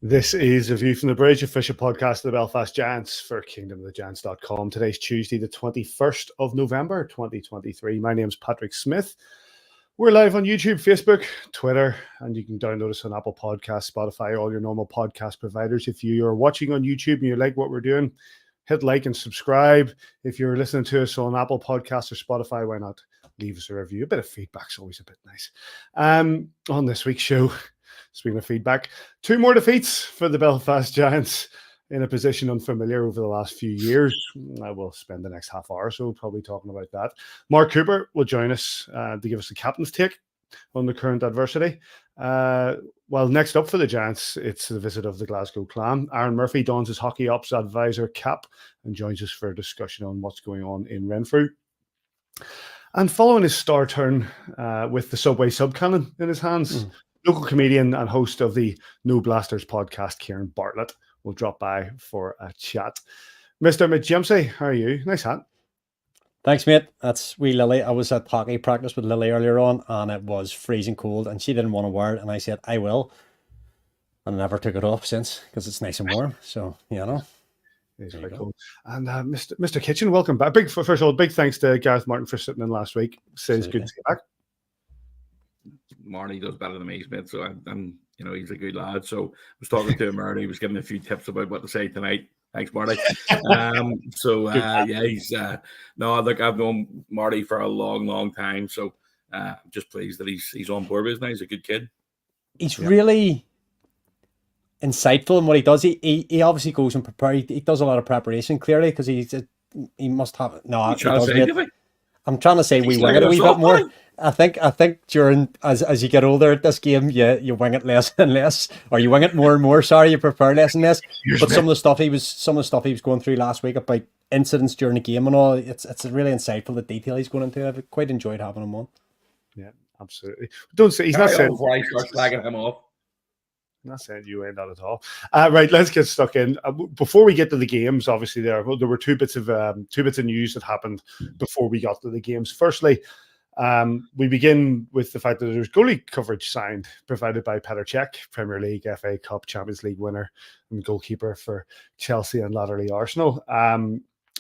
This is A View from the Bridge, official podcast of the Belfast Giants for kingdomofthegiants.com. Today's Tuesday, the 21st of November, 2023. My name's Patrick Smith. We're live on YouTube, Facebook, Twitter, and you can download us on Apple Podcasts, Spotify, all your normal podcast providers. If you are watching on YouTube and you like what we're doing, hit like and subscribe. If you're listening to us on Apple Podcasts or Spotify, why not leave us a review? A bit of feedback's always a bit nice. On this week's show, speaking of feedback, 2 more defeats for the Belfast Giants in a position unfamiliar over the last few years. I will spend the next half hour or so probably talking about that. Mark Cooper will join us to give us the captain's take on the current adversity. Well, next up for the Giants, it's the visit of the Glasgow Clan. Aaron Murphy dons his hockey ops advisor cap and joins us for a discussion on what's going on in Renfrew. And following his star turn with the Subway sub-cannon in his hands, local comedian and host of the No Blasters podcast, Ciaran Bartlett, will drop by for a chat. Mr. McJimsey, how are you? Nice hat. Thanks, mate. That's wee Lily. I was at hockey practice with Lily earlier on, and it was freezing cold, and she didn't want to wear it, and I said, I will. And I never took it off since, because it's nice and warm. So, you know. It's very cool. And Mr. Kitchen, welcome back. First of all, big thanks to Gareth Martin for sitting in last week. Says good to see you back. Marty does better than me, Smith, so I'm he's a good lad. So I was talking to him earlier. He was giving me a few tips about what to say tonight. Thanks, Marty. No, look, I've known Marty for a long time, so I'm just pleased that he's on board with us now. He's a good kid. He's really insightful in what he does. He obviously goes and prepare. He does a lot of preparation, clearly, because he must have no. I'm trying to say we wing it a wee bit more. I think during as you get older at this game, you wing it less and less, or you wing it more and more. Sorry, you prepare less and less. But some of the stuff he was going through last week about incidents during the game and all, it's really insightful, the detail he's going into. I've quite enjoyed having him on. Yeah, absolutely. Don't say he's not saying before I start flagging him off. I'm not saying you ain't that at all. Right, let's get stuck in. Before we get to the games, obviously there were two bits of news that happened before we got to the games. Firstly, we begin with the fact that there's goalie coverage signed, provided by Czech, Premier League, FA Cup, Champions League winner, and goalkeeper for Chelsea and latterly Arsenal,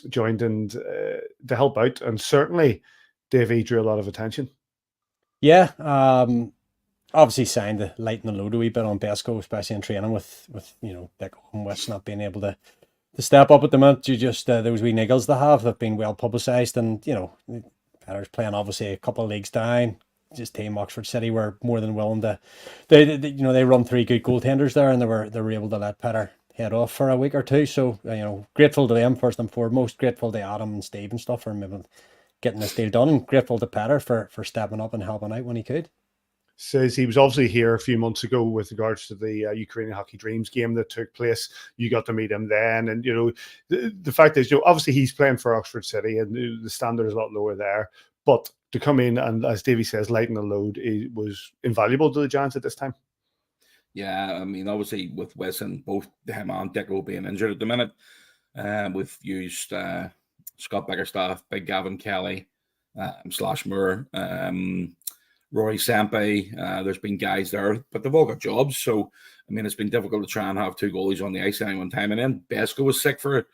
joined and to help out. And certainly, Davy drew a lot of attention. Yeah, obviously signed to lighten the load a wee bit on Besco, especially in training with Dick and West not being able to step up at the moment due just those wee niggles they have been well publicised, and Petter's playing obviously a couple of leagues down. His team Oxford City were more than willing to. They run 3 good goaltenders there, and they were able to let Petter head off for a week or two. So grateful to them first and foremost. Grateful to Adam and Steve and stuff for maybe getting this deal done, and grateful to Petter for stepping up and helping out when he could. Says he was obviously here a few months ago with regards to the Ukrainian Hockey Dreams game that took place. You got to meet him then, and the fact is, obviously he's playing for Oxford City, and the standard is a lot lower there. But to come in and, as Davey says, lighten the load, it was invaluable to the Giants at this time. Yeah, I mean, obviously with Wes and both him and Dicko being injured at the minute, we've used Scott Bickerstaff, Big Gavin Kelly, Slash Moore, Rory Sampe. There's been guys there, but they've all got jobs. So, I mean, it's been difficult to try and have 2 goalies on the ice at any one time. And then Besco was sick for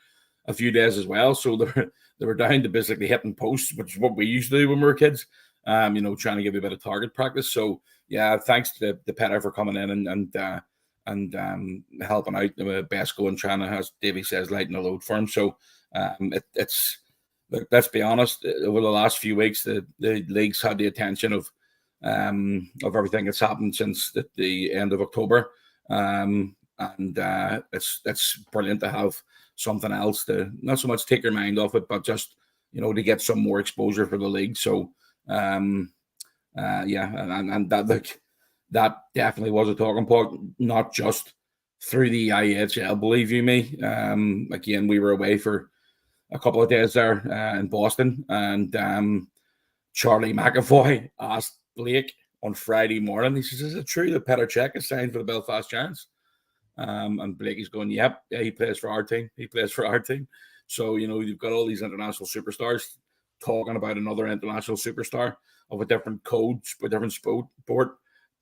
a few days as well. So they were down to basically hitting posts, which is what we used to do when we were kids, trying to give a bit of target practice. So, yeah, thanks to the Petter for coming in and helping out Besco and trying to, as Davey says, lighten the load for him. So, let's be honest, over the last few weeks, the league's had the attention of everything that's happened since the end of October, and it's brilliant to have something else to not so much take your mind off it, but just to get some more exposure for the league. So and that definitely was a talking point, not just through the IHL, believe you me. Again, we were away for a couple of days there in Boston, and Charlie McAvoy asked Blake on Friday morning, he says, "Is it true that Petr Cech is signed for the Belfast Giants?" And Blake is going, "Yep, yeah, he plays for our team. So, you've got all these international superstars talking about another international superstar of a different code, a different sport,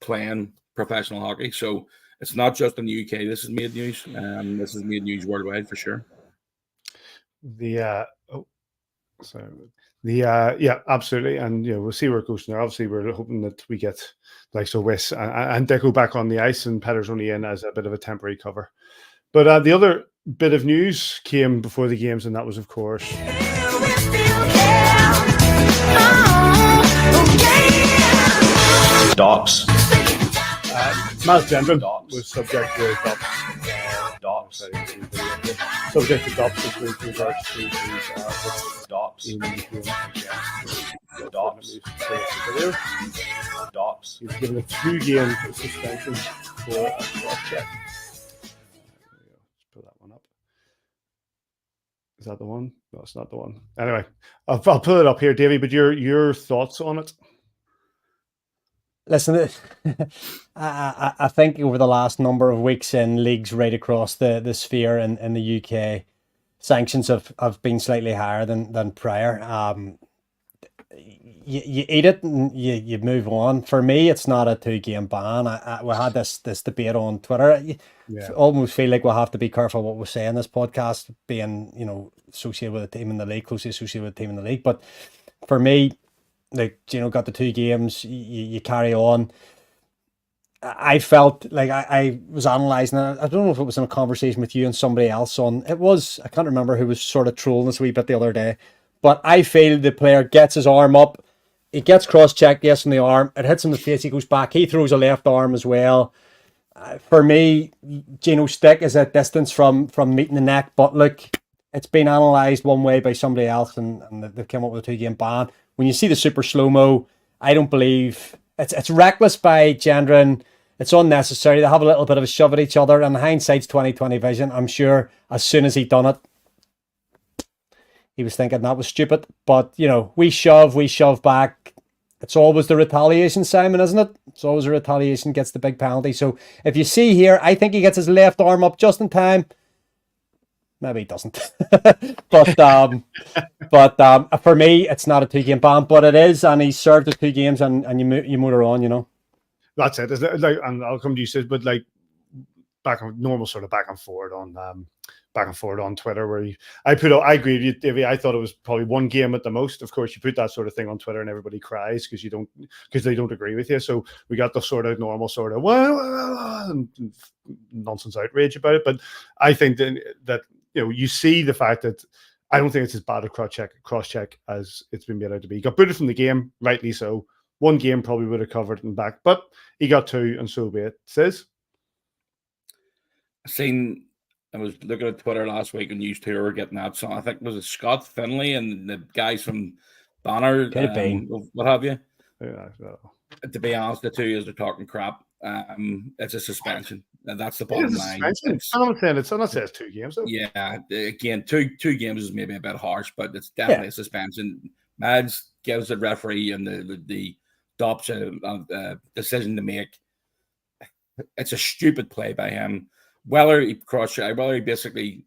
playing professional hockey. So it's not just in the UK. This is made news. This is made news worldwide for sure. Yeah, absolutely, and we'll see where it goes from there. Obviously, we're hoping that we get like Wes and Deco back on the ice, and Petter's only in as a bit of a temporary cover. But the other bit of news came before the games, and that was, of course, Dops. Miles Gendron was subject to dops. Subject to dops, which means regards to his Dops. in the game. Dops. Dops. He was given a 2-game suspension for a cross-check. Let's put that one up. Is that the one? No, it's not the one. Anyway, I'll pull it up here, Davey. But your thoughts on it? Listen, I think over the last number of weeks in leagues right across the sphere in the UK, sanctions have been slightly higher than prior. You eat it and you move on. For me, it's not a 2-game ban. We had this debate on Twitter. I almost feel like we'll have to be careful what we say in this podcast, being associated with a team in the league, closely associated with a team in the league. But for me, like, got the 2 games, you carry on. I felt like I was analysing it. I don't know if it was in a conversation with you and somebody else I can't remember who was sort of trolling us a wee bit the other day, but I feel the player gets his arm up, he gets cross-checked, yes, in the arm, it hits him in the face, he goes back, he throws a left arm as well. For me, stick is a distance from meeting the neck, but look, it's been analysed one way by somebody else and they've come up with a 2-game ban. When you see the super slow-mo, I don't believe it's reckless by Gendron. It's unnecessary. They have a little bit of a shove at each other, and hindsight's 20/20 vision. I'm sure as soon as he done it, he was thinking that was stupid. But we shove back. It's always the retaliation, Simon, isn't it? It's always a retaliation gets the big penalty. So if you see here, I think he gets his left arm up just in time. Maybe he doesn't, but for me, it's not a 2-game ban, but it is, and he served the 2 games, and you motor on, That's it. Like, and I'll come to you, Sid, but like back and forward on Twitter, where I agree with you, Davey. I thought it was probably 1 game at the most. Of course, you put that sort of thing on Twitter, and everybody cries because they don't agree with you. So we got the sort of normal sort of and nonsense outrage about it. But I think that you see the fact that I don't think it's as bad a cross-check as it's been made out to be. He got booted from the game, rightly so. 1 game probably would have covered him back, but he got 2, and so be it. Says, I was looking at Twitter last week and used to were getting that. So I think was it Scott Finley and the guys from Banner, what have you? Yeah, to be honest, the 2 years they're talking crap. It's a suspension. And that's the bottom line. I'm not saying it's 2 games. Though. Yeah, again, two games is maybe a bit harsh, but it's definitely a suspension. Mads gives the referee and the Dops a decision to make. It's a stupid play by him. Whether he basically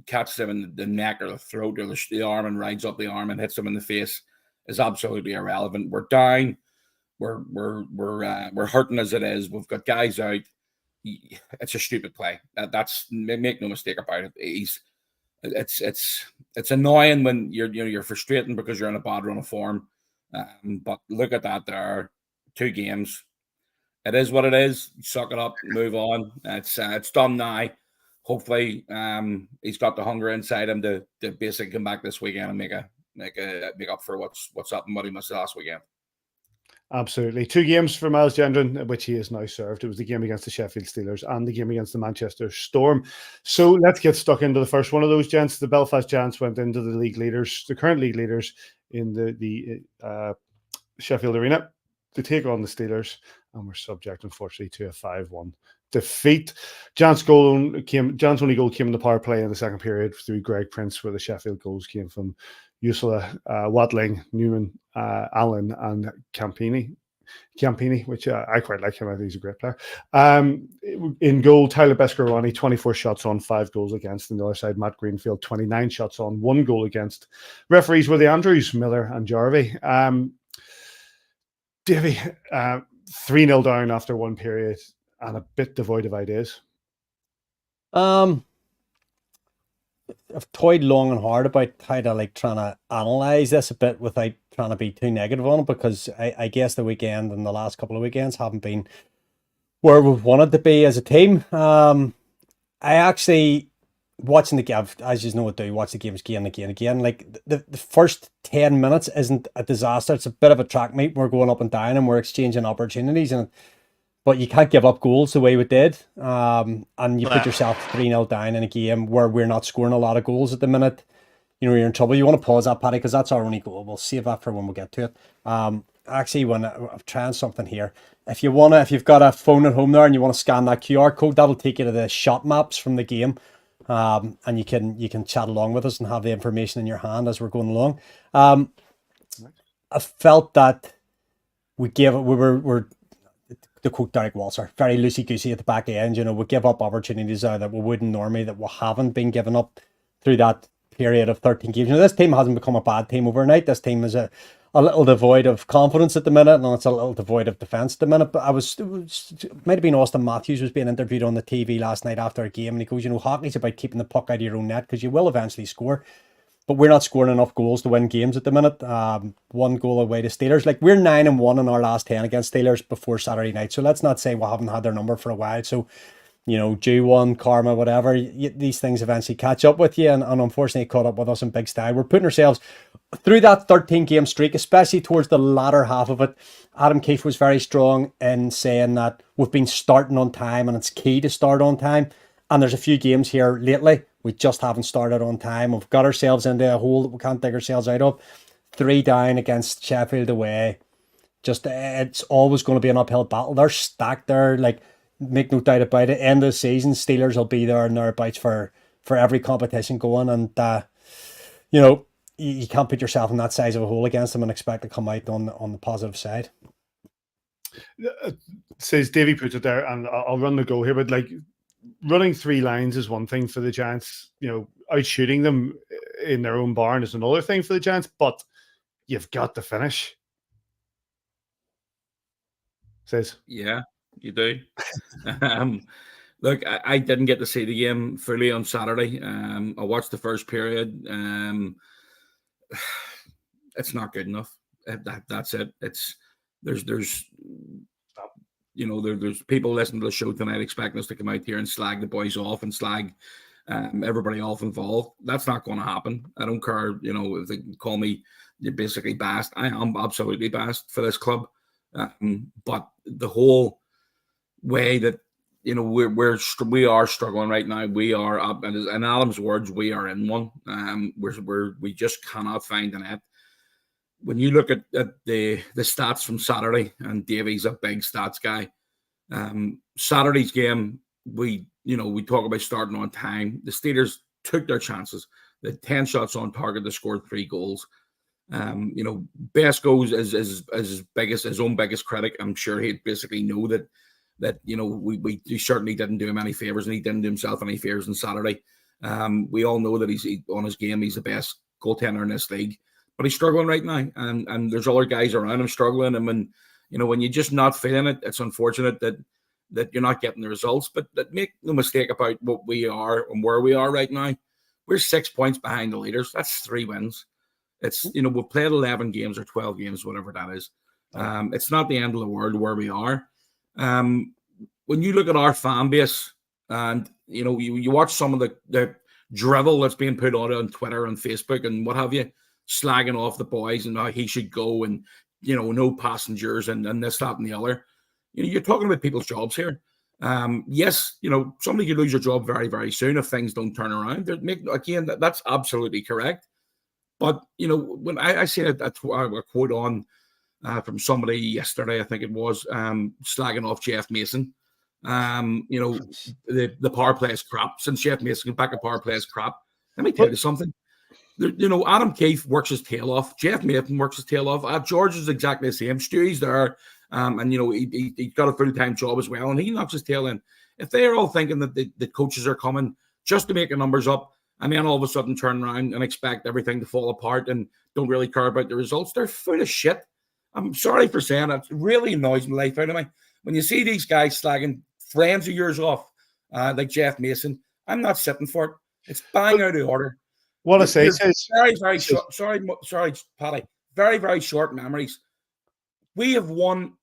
catches him in the neck or the throat or the arm and rides up the arm and hits him in the face is absolutely irrelevant. We're down. We're hurting as it is. We've got guys out. It's a stupid play. That's make no mistake about it. It's annoying when you're frustrating because you're in a bad run of form. But look at that. There are 2 games. It is what it is. Suck it up. Move on. It's done now. Hopefully, he's got the hunger inside him to basically come back this weekend and make up for what's up and what he missed last weekend. Absolutely. 2 games for Miles Gendron, which he has now served. It was the game against the Sheffield Steelers and the game against the Manchester Storm. So let's get stuck into the first one of those, gents. The Belfast Giants went into the current league leaders in the Sheffield Arena to take on the Steelers, and were subject, unfortunately, to a 5-1 defeat. Giants' only goal came in the power play in the second period through Greg Prince, where the Sheffield goals came from Ursula, Watling, Newman, Allen, and Campini, which I quite like him. I think he's a great player. In goal, Tyler Beskorowany, 24 shots on, 5 goals against. On the other side, Matt Greenfield, 29 shots on, 1 goal against. Referees were the Andrews, Miller, and Jarvie. Davey, 3-0 down after 1 period. and a bit devoid of ideas? I've toyed long and hard about how to trying to analyze this a bit without trying to be too negative on it, because I guess the weekend and the last couple of weekends haven't been where we've wanted to be as a team. I actually, watching the game, as you know, I do watch the games again and again. Like the first 10 minutes isn't a disaster. It's a bit of a track meet. We're going up and down and we're exchanging opportunities, but you can't give up goals the way we did. And you put yourself 3-0 down in a game where we're not scoring a lot of goals at the minute. You're in trouble. You want to pause that, Paddy, because that's our only goal. We'll save that for when we get to it. Actually, when I'm trying something here, if you've got a phone at home there and you want to scan that QR code, that'll take you to the shot maps from the game. And you can chat along with us and have the information in your hand as we're going along. I felt that we're to quote Derek Walser, very loosey-goosey at the back end. We give up opportunities that we wouldn't normally, that we haven't been given up through that period of 13 games. This team hasn't become a bad team overnight. This team is a little devoid of confidence at the minute, and it's a little devoid of defence at the minute. But it might have been Austin Matthews was being interviewed on the TV last night after a game, and he goes, hockey's about keeping the puck out of your own net, because you will eventually score. But we're not scoring enough goals to win games at the minute. 1 goal away to Steelers. We're 9-1 in our last 10 against Steelers before Saturday night. So let's not say we haven't had their number for a while. So, due one, karma, whatever, these things eventually catch up with you. And unfortunately, caught up with us in big style. We're putting ourselves through that 13-game streak, especially towards the latter half of it. Adam Keefe was very strong in saying that we've been starting on time and it's key to start on time. And there's a few games here lately we just haven't started on time. We've got ourselves into a hole that we can't dig ourselves out of. 3 down against Sheffield away. It's always going to be an uphill battle. They're stacked there, make no doubt about it. End of the season, Steelers will be there and thereabouts for every competition going. And, you can't put yourself in that size of a hole against them and expect to come out on the positive side. Says Davy puts it there, and I'll run the go here, but running 3 lines is one thing for the Giants. Out shooting them in their own barn is another thing for the Giants, but you've got to finish. Says. Yeah, you do. Look, I didn't get to see the game fully on Saturday. I watched the first period. It's not good enough. That's it. There's people listening to the show tonight expecting us to come out here and slag the boys off and slag everybody off involved. That's not going to happen. I don't care, if they call me you're basically biased. I am absolutely biased for this club. But the whole way that, we are struggling right now. We are up, and in Adam's words, we are in one. We just cannot find the net. When you look at the stats from Saturday, and Davy's a big stats guy. Saturday's game, we talk about starting on time. The Steelers took their chances. They had 10 shots on target. They scored 3 goals. Besko is his own biggest critic. I'm sure he'd basically know that we certainly didn't do him any favors, and he didn't do himself any favors on Saturday. We all know that he's on his game. He's the best goaltender in this league. But he's struggling right now, and there's other guys around him struggling. And when you're just not feeling it, it's unfortunate that you're not getting the results. But make no mistake about what we are and where we are right now. We're 6 points behind the leaders. That's 3 wins. It's we've played 11 games or 12 games, whatever that is. It's not the end of the world where we are. When you look at our fan base, and you watch some of the drivel that's being put on Twitter and Facebook and what have you, slagging off the boys and how he should go, and no passengers and this, that, and the other. You're talking about people's jobs here. Yes, somebody could lose your job very, very soon if things don't turn around. That's absolutely correct. But when I see a quote on from somebody yesterday, I think it was, slagging off Jeff Mason. The power play is crap. Since Jeff Mason back at power play is crap. Let me tell you something. Adam Keefe works his tail off. Jeff Mason works his tail off. George is exactly the same. Stewie's there, and he's got a full-time job as well, and he knocks his tail in. If they are all thinking that the coaches are coming just to make the numbers up, and then all of a sudden turn around and expect everything to fall apart and don't really care about the results, they're full of shit. I'm sorry for saying it. It really annoys the life out of me when you see these guys slagging friends of yours off, like Jeff Mason. I'm not sitting for it. It's bang out of order. What I say is very, very short. Sorry, Paddy. Very, very short memories. We have won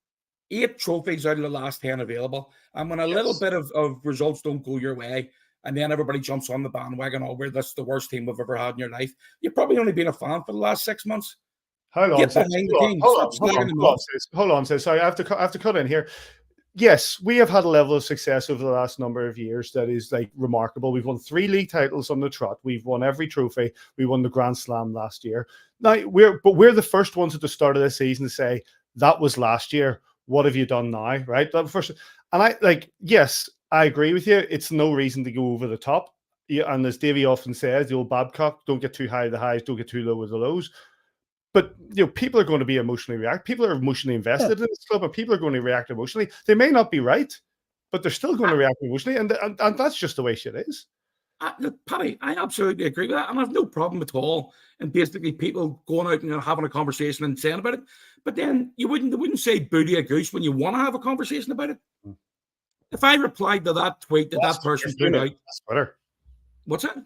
8 trophies out of the last 10 available. And when a little bit of results don't go your way, and then everybody jumps on the bandwagon, oh, that's the worst team we've ever had in your life. You've probably only been a fan for the last 6 months. Hold on, sis. Sorry, I have to cut in here. Yes, we have had a level of success over the last number of years that is like remarkable. We've won 3 league titles on the trot. We've won every trophy. We won the Grand Slam last year. Now we're the first ones at the start of this season to say that was last year. What have you done now? Right? That first, and yes, I agree with you. It's no reason to go over the top. Yeah, and as Davey often says, the old Babcock, don't get too high with the highs, don't get too low with the lows. But people are going to be emotionally react. People are emotionally invested in this club, and people are going to react emotionally. They may not be right, but they're still going to react emotionally, and that's just the way shit is. Look, Paddy, I absolutely agree with that, and I have no problem at all. And basically, people going out and having a conversation and saying about it. But then they wouldn't say booty a goose when you want to have a conversation about it. If I replied to that tweet that person put out, that's Twitter. What's that?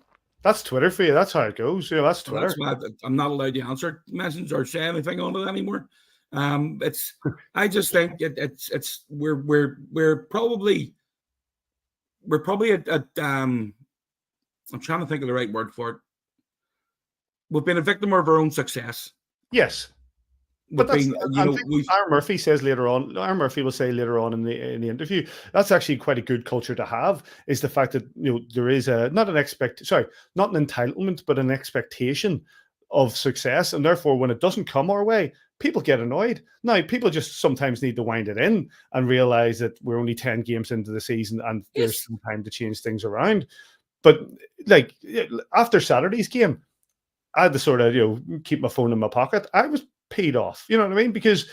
That's Twitter for you. That's how it goes. That's Twitter. That's why I'm not allowed to answer messages or say anything on it anymore. I just think we're probably at I'm trying to think of the right word for it. We've been a victim of our own success. Yes. But Aaron Murphy says later on. Aaron Murphy will say later on in the interview. That's actually quite a good culture to have. Is the fact that there is not an entitlement, but an expectation of success, and therefore when it doesn't come our way, people get annoyed. Now, people just sometimes need to wind it in and realize that we're only 10 games into the season and there's some time to change things around. But like after Saturday's game, I had to sort of keep my phone in my pocket. I was paid off, you know what I mean? Because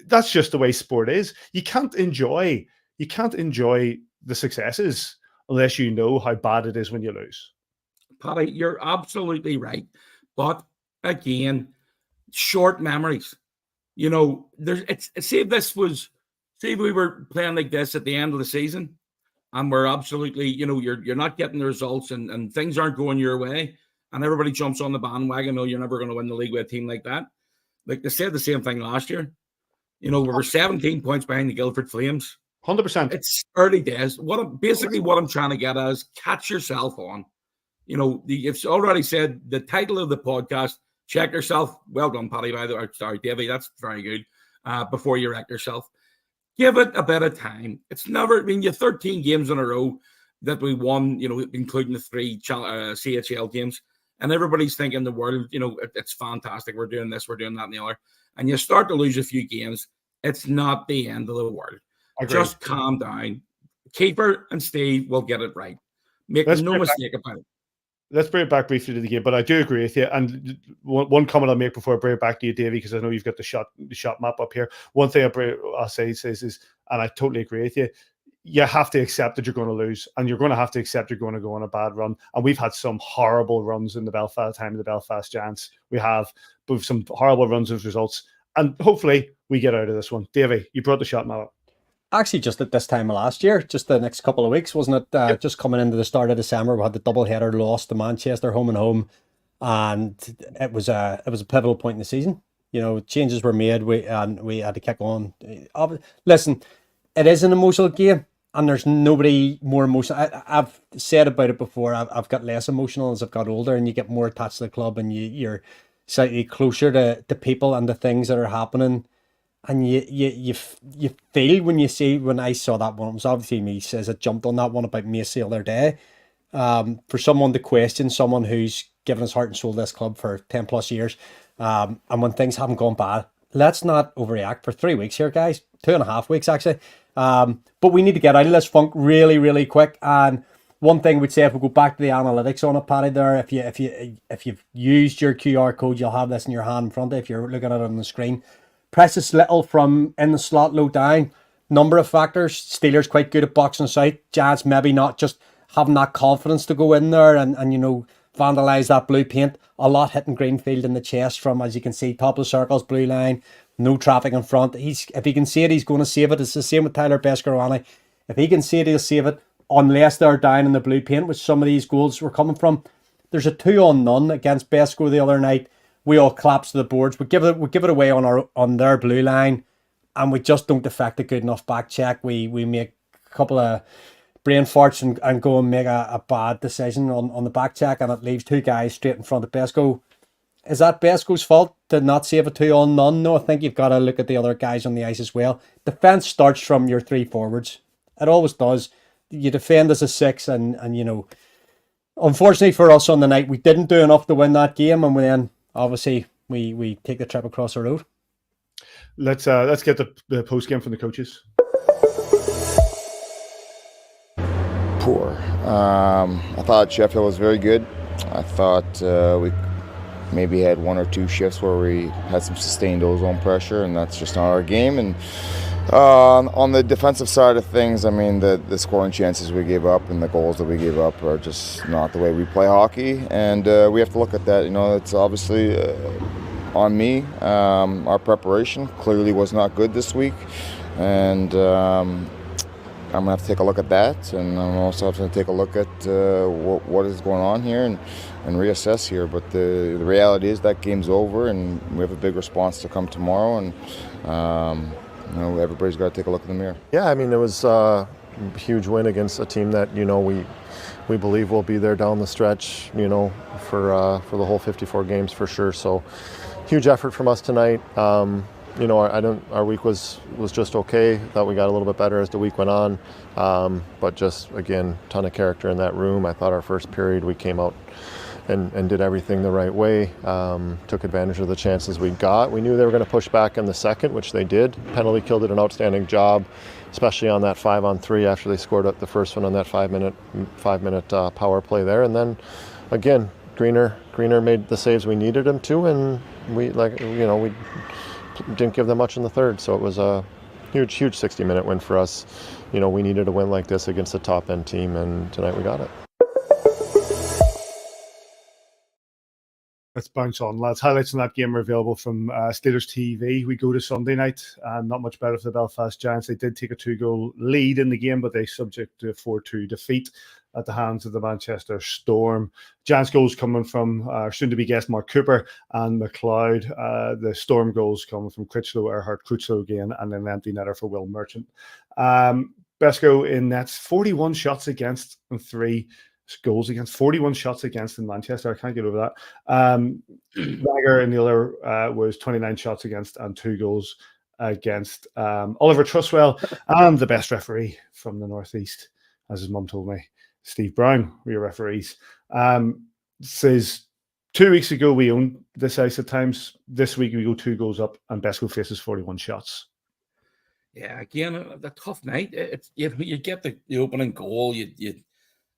that's just the way sport is. You can't enjoy the successes unless you know how bad it is when you lose. Paddy, you're absolutely right. But again, short memories. Say we were playing like this at the end of the season, and we're absolutely, you're not getting the results and things aren't going your way, and everybody jumps on the bandwagon. No, you're never going to win the league with a team like that. Like they said the same thing last year. We were 17 points behind the Guildford Flames. 100%. It's early days. What I'm trying to get at is catch yourself on. You've already said the title of the podcast, check yourself. Well done, Paddy, by the way. Sorry, Davey, that's very good. Before you wreck yourself. Give it a bit of time. It's never, you 13 games in a row that we won, including the 3 CHL games. And everybody's thinking the world, it's fantastic. We're doing this, we're doing that, and the other. And you start to lose a few games. It's not the end of the world. Just calm down. Keeper and Steve will get it right. Make no mistake about it. Let's bring it back briefly to the game, but I do agree with you. And one comment I'll make before I bring it back to you, Davey, because I know you've got the shot map up here. One thing I'll say is, and I totally agree with you, you have to accept that you're going to lose, and you're going to have to accept you're going to go on a bad run. And we've had some horrible runs in the Belfast Giants. We have some horrible runs of results, and hopefully we get out of this one. Davey, you brought the shot map up. Actually, just at this time of last year, just the next couple of weeks, wasn't it? Yep. Just coming into the start of December, we had the doubleheader loss to Manchester, home and home, and it was a pivotal point in the season. Changes were made. We had to kick on. Listen, it is an emotional game, and there's nobody more emotional. I've said about it before. I've got less emotional as I've got older, and you get more attached to the club, and you're slightly closer to people and the things that are happening. And you feel when I saw that one, it was obviously me says I jumped on that one about Macy the other day. For someone to question someone who's given his heart and soul to this club for 10 plus years, and when things haven't gone bad, let's not overreact for 3 weeks here, guys. 2.5 weeks actually. But we need to get out of this funk really, really quick. And one thing we'd say, if we go back to the analytics on it, Paddy, there, if you've used your QR code, you'll have this in your hand in front of you if you're looking at it on the screen. Press this little from in the slot low down. Number of factors. Steelers quite good at boxing out. Giants maybe not, just having that confidence to go in there and vandalise that blue paint. A lot hitting Greenfield in the chest from, as you can see, top of the circles, blue line. No traffic in front. If he can see it, he's going to save it. It's the same with Tyler Beskorowany. If he can save it, he'll save it, unless they're down in the blue paint, which some of these goals were coming from. There's a 2-on-none against Besco the other night. We all collapse to the boards. We give it away on their blue line, and we just don't effect a good enough back check. We make a couple of brain farts and go and make a bad decision on the back check, and it leaves two guys straight in front of Besco. Is that Besco's fault to not save a 2-on-none? No, I think you've got to look at the other guys on the ice as well. Defence starts from your three forwards. It always does. You defend as a six, and you know, unfortunately for us on the night, we didn't do enough to win that game, and then obviously we take the trip across the road. Let's get the post game from the coaches. Poor. I thought Sheffield was very good. I thought we maybe had one or two shifts where we had some sustained ozone pressure, and that's just not our game. And on the defensive side of things, I mean, the scoring chances we gave up and the goals that we gave up are just not the way we play hockey, and we have to look at that. You know, it's obviously on me. Our preparation clearly was not good this week, and I'm going to have to take a look at that, and I'm also have to take a look at what is going on here and reassess here. But the reality is that game's over, and we have a big response to come tomorrow, and you know, everybody's got to take a look in the mirror. Yeah, I mean, it was a huge win against a team that, you know, we believe will be there down the stretch, you know, for the whole 54 games for sure. So huge effort from us tonight. You know, our week was just okay. Thought we got a little bit better as the week went on, but just again, ton of character in that room. I thought our first period we came out and did everything the right way. Took advantage of the chances we got. We knew they were going to push back in the second, which they did. Penalty kill did an outstanding job, especially on that 5-on-3 after they scored up the first one on that 5-minute power play there. And then again, Greener made the saves we needed him to, and we didn't give them much in the third. So it was a huge 60-minute win for us. You know, we needed a win like this against a top end team, and tonight we got it. Let's bounce on, lads. Highlights from that game are available from Steelers TV. We go to Sunday night. Not much better for the Belfast Giants. They did take a 2-goal lead in the game, but they subject to a 4-2 defeat at the hands of the Manchester Storm. Giants goals coming from soon-to-be guest Mark Cooper and McLeod. The Storm goals coming from Critchlow, Earhart, Critchlow again, and an empty netter for Will Merchant. Besco in nets, 41 shots against and 3 goals against, 41 shots against in Manchester. I can't get over that. Dagger in the other was 29 shots against and 2 goals against. Oliver Trustwell and the best referee from the Northeast, as his mum told me, Steve Brown, were your referees. Says 2 weeks ago we owned this ice at times. This week we go 2 goals up and Besco faces 41 shots. Yeah, again, a tough night. You get the opening goal,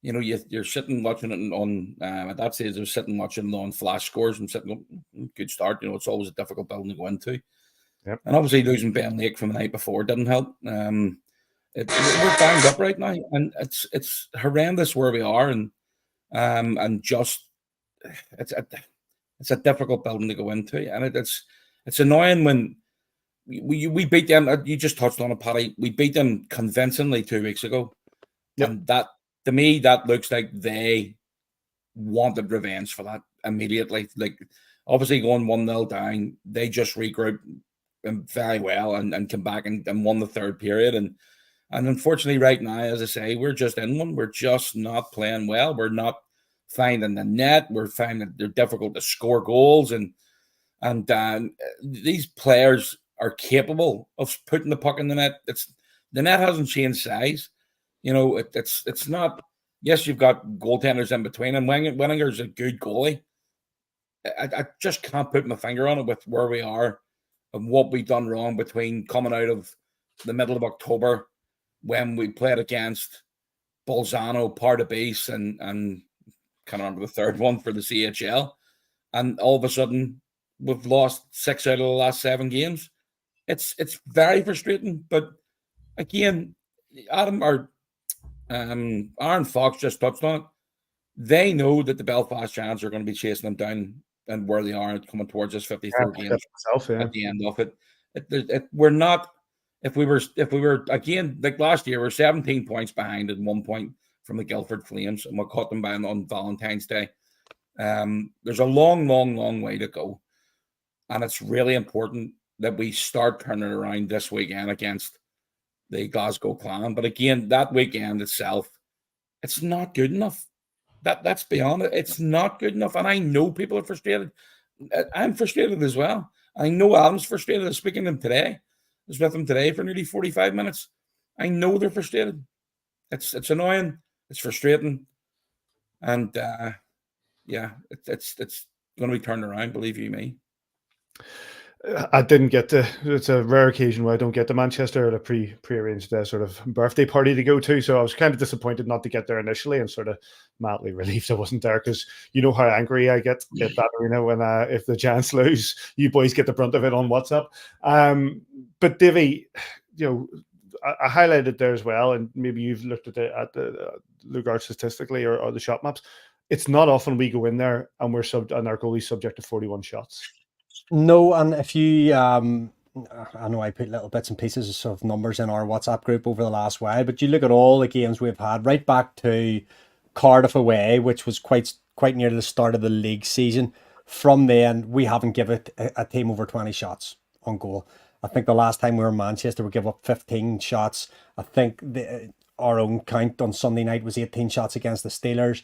you're sitting watching it on at that stage. They're sitting watching on flash scores and sitting good start. You know, it's always a difficult building to go into. Yep. And obviously losing Ben Lake from the night before didn't help. We're banged up right now, and it's horrendous where we are, and just it's a difficult building to go into, and it's annoying when we beat them. You just touched on it, Paddy. We beat them convincingly 2 weeks ago, and that. To me, that looks like they wanted revenge for that immediately. Like, obviously going 1-0 down, they just regrouped very well and come back and won the third period. And unfortunately, right now, as I say, we're just in one. We're just not playing well. We're not finding the net. We're finding that they're difficult to score goals. And these players are capable of putting the puck in the net. The net hasn't changed size. You know, it's not. Yes, you've got goaltenders in between, and Winninger's a good goalie. I just can't put my finger on it with where we are and what we've done wrong between coming out of the middle of October when we played against Bolzano, Pardubice, and can't remember the third one for the CHL, and all of a sudden we've lost 6 out of the last 7 games. It's very frustrating, but again, Aaron Fox just touched on it. They know that the Belfast Giants are going to be chasing them down and where they are coming towards us 54 games at the end of it. We're not if we were again like last year, we're 17 points behind and 1 point from the Guildford Flames, and we caught them by on Valentine's Day. There's a long way to go, and it's really important that we start turning around this weekend against the Glasgow Clan. But again, that weekend itself, it's not good enough. That's beyond it. It's not good enough, and I know people are frustrated. I'm frustrated as well. I know Adam's frustrated. I was speaking to him today. I was with him today for nearly 45 minutes. I know they're frustrated. It's annoying. It's frustrating, and it's going to be turned around. Believe you me. I didn't get to. It's a rare occasion where I don't get to Manchester at a pre-arranged sort of birthday party to go to. So I was kind of disappointed not to get there initially, and sort of madly relieved I wasn't there, because you know how angry I get at that arena when if the Giants lose, you boys get the brunt of it on WhatsApp. But Davy, I highlighted there as well, and maybe you've looked at the Lugard statistically or the shot maps. It's not often we go in there and and our goalie's subject to 41 shots. No, and if you, I know I put little bits and pieces of numbers in our WhatsApp group over the last while, but you look at all the games we've had right back to Cardiff away, which was quite near the start of the league season. From then, we haven't given a team over 20 shots on goal. I think the last time we were in Manchester, we gave up 15 shots. I think our own count on Sunday night was 18 shots against the Steelers.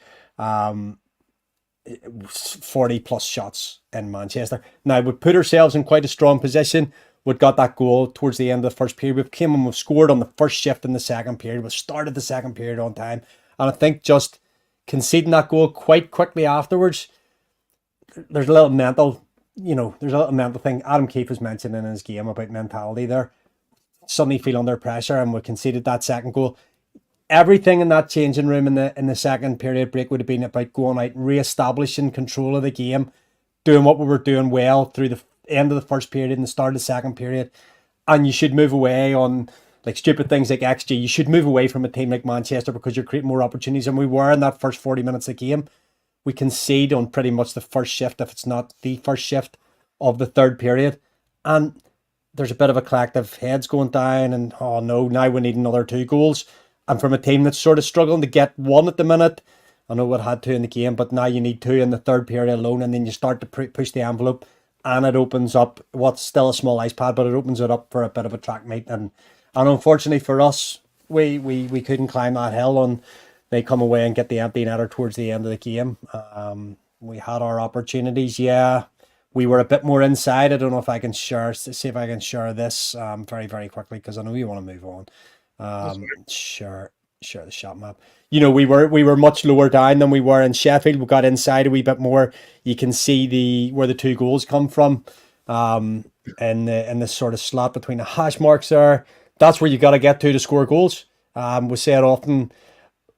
40 plus shots in Manchester. Now, we put ourselves in quite a strong position. We got that goal towards the end of the first period. We came and we scored on the first shift in the second period. We started the second period on time. And I think just conceding that goal quite quickly afterwards, there's a little mental thing. Adam Keefe was mentioning in his game about mentality there. Suddenly feel under pressure, and we conceded that second goal. Everything in that changing room in the second period break would have been about going out and re-establishing control of the game, doing what we were doing well through the end of the first period and the start of the second period. And you should move away on like stupid things like XG. You should move away from a team like Manchester because you're creating more opportunities. And we were in that first 40 minutes of the game. We concede on pretty much the first shift, if it's not the first shift of the third period. And there's a bit of a collective heads going down, and oh no, now we need another 2 goals. And from a team that's sort of struggling to get 1 at the minute, I know we had 2 in the game, but now you need 2 in the third period alone, and then you start to push the envelope, and it opens up what's still a small ice pad, but it opens it up for a bit of a track meet. And unfortunately for us, we couldn't climb that hill, and they come away and get the empty netter towards the end of the game. We had our opportunities, yeah. We were a bit more inside. I don't know if I can share this very, very quickly, because I know you want to move on. Share the shot map. We were much lower down than we were in Sheffield. We got inside a wee bit more. You can see where the 2 goals come from, in the sort of slot between the hash marks there. That's where you got to get to score goals. We say it often.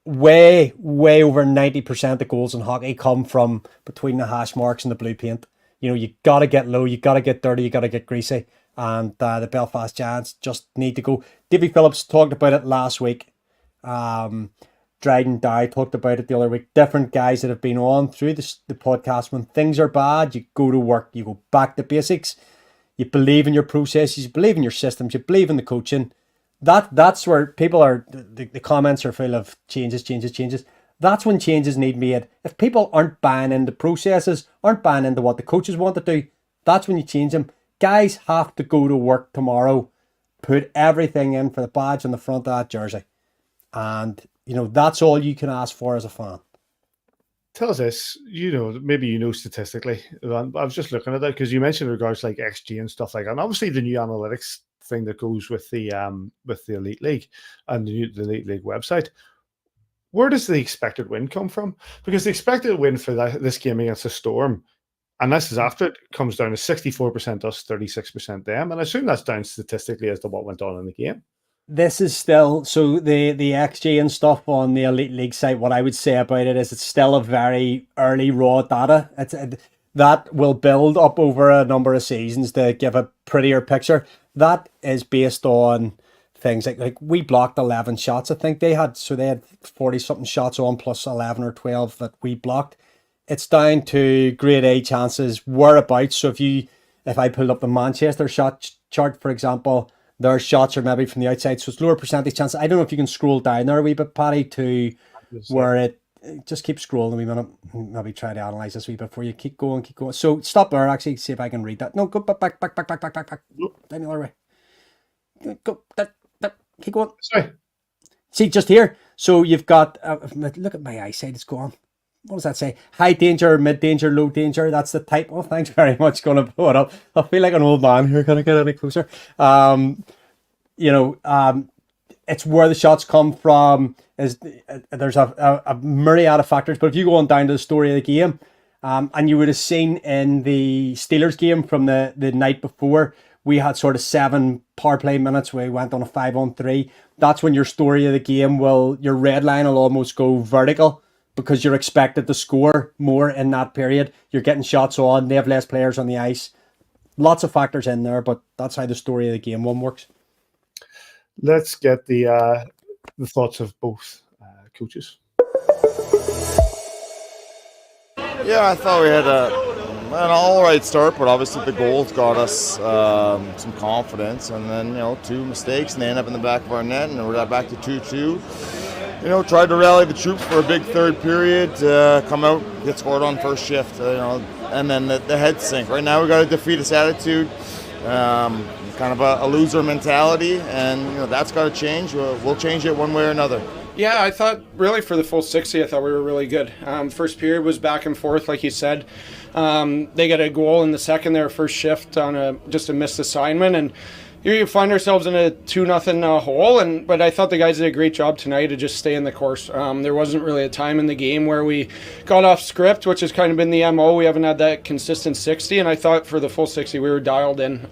Way over 90% of the goals in hockey come from between the hash marks and the blue paint. You got to get low. You got to get dirty. You got to get greasy. And the Belfast Giants just need to go. Davy Phillips talked about it last week. Dryden Dye talked about it the other week. Different guys that have been on through the podcast. When things are bad, you go to work. You go back to basics. You believe in your processes. You believe in your systems. You believe in the coaching. That's where people are. The comments are full of changes. That's when changes need made. If people aren't buying into processes, aren't buying into what the coaches want to do, that's when you change them. Guys have to go to work tomorrow, put everything in for the badge on the front of that jersey. And, that's all you can ask for as a fan. Tell us this, maybe statistically. I was just looking at that because you mentioned in regards to like XG and stuff like that. And obviously the new analytics thing that goes with the Elite League and the Elite League website. Where does the expected win come from? Because the expected win for this game against the Storm, and this is after it comes down to 64% us, 36% them. And I assume that's down statistically as to what went on in the game. This is still, so the XG and stuff on the Elite League site, what I would say about it is it's still a very early raw data. That will build up over a number of seasons to give a prettier picture. That is based on things like we blocked 11 shots. I think they had 40-something shots on plus 11 or 12 that we blocked. It's down to grade A chances, whereabouts. So if I pulled up the Manchester shot chart, for example, their shots are maybe from the outside, so it's lower percentage chance. I don't know if you can scroll down there a wee bit, Paddy, to where it just keep scrolling a wee minute. Maybe try to analyze this a wee bit for you. Keep going. So stop there. Actually, see if I can read that. No, go back. Down the other way. Go. That. Keep going. Sorry. See, just here. So you've got. Look at my eyesight. It's gone. What does that say? High danger, mid danger, low danger. That's the type. Oh, thanks very much. Going to blow it up. I feel like an old man here. Can I get any closer? It's where the shots come from. There's a myriad of factors. But if you go on down to the story of the game, and you would have seen in the Steelers game from the night before, we had sort of 7 power play minutes. We went on a 5-on-3. That's when your story of the game your red line will almost go vertical, because you're expected to score more in that period. You're getting shots on. They have less players on the ice. Lots of factors in there, but that's how the story of the game one works. Let's get the thoughts of both coaches. Yeah, I thought we had an all right start, but obviously the goals got us some confidence, and then 2 mistakes, and they end up in the back of our net, and we're back to 2-2. Tried to rally the troops for a big third period, come out, get scored on first shift, and then the head sink. Right now we got a defeatist attitude, kind of a loser mentality, and that's got to change. We'll change it one way or another. Yeah, I thought really for the full 60, I thought we were really good. First period was back and forth, like you said. They got a goal in the second there, first shift on just a missed assignment, and you find ourselves in a 2-0 hole. But I thought the guys did a great job tonight to just stay in the course. There wasn't really a time in the game where we got off script, which has kind of been the MO. We haven't had that consistent 60, and I thought for the full 60 we were dialed in.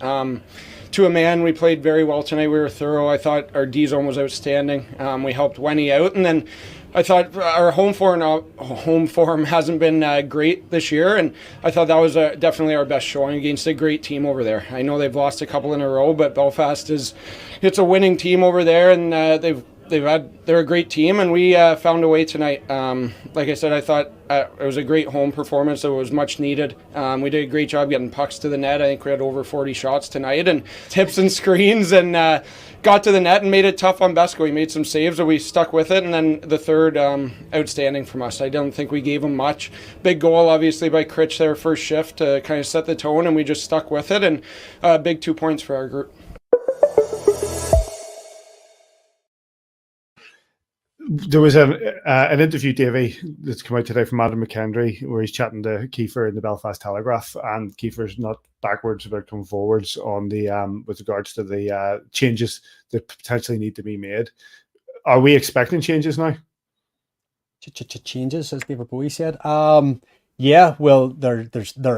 To a man, we played very well tonight. We were thorough. I thought our D zone was outstanding. We helped Wenny out, and then I thought our home form hasn't been great this year, and I thought that was definitely our best showing against a great team over there. I know they've lost a couple in a row, but Belfast it's a winning team over there, and they're a great team, and we found a way tonight. Like I said, I thought it was a great home performance. It was much needed. We did a great job getting pucks to the net. I think we had over 40 shots tonight, and tips and screens, and got to the net and made it tough on Besco. We made some saves, but we stuck with it, and then the third, outstanding from us. I don't think we gave them much. Big goal, obviously, by Critch there, first shift, to kind of set the tone, and we just stuck with it, and big 2 points for our group. There was an interview, Davy, that's come out today from Adam McKendry, where he's chatting to Kiefer in the Belfast Telegraph, and Kiefer's not backwards about coming forwards on the with regards to the changes that potentially need to be made. Are we expecting changes now? Changes, as David Bowie said. Yeah, well, they're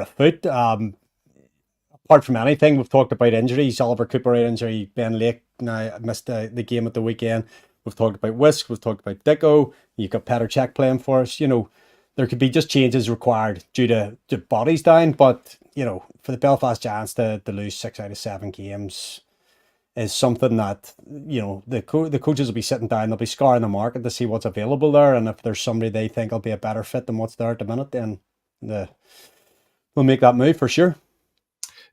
afoot. Apart from anything, we've talked about injuries. Oliver Cooper out injury, Ben Lake now missed the game at the weekend. We've talked about Wisk, we've talked about Dicko, you've got Petr Čech playing for us. There could be just changes required due to bodies down, but, for the Belfast Giants to lose 6 out of 7 games is something that, the coaches will be sitting down, they'll be scouring the market to see what's available there, and if there's somebody they think will be a better fit than what's there at the minute, then we'll make that move for sure.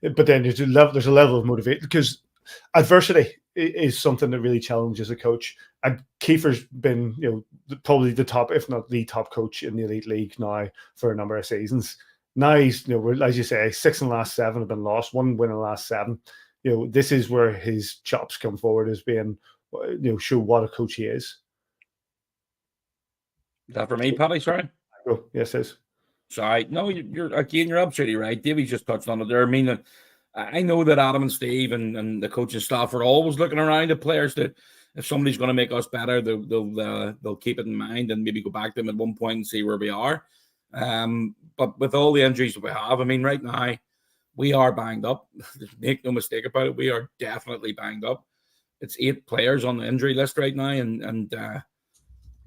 But then there's a level of motivation, because adversity is something that really challenges a coach. And Kiefer's been, probably the top, if not the top coach in the Elite League now for a number of seasons. Now he's, as you say, 6 in the last 7 have been lost, 1 win in the last 7. This is where his chops come forward as being, show what a coach he is. Is that for me, Paddy? Sorry. Oh, yes, it is. Sorry. No, you're absolutely right. Davy's just touched on it there. I mean, I know that Adam and Steve and the coaching staff are always looking around at players that if somebody's going to make us better, they'll keep it in mind and maybe go back to them at one point and see where we are. But with all the injuries that we have, I mean, right now we are banged up. Make no mistake about it, we are definitely banged up. It's 8 players on the injury list right now, and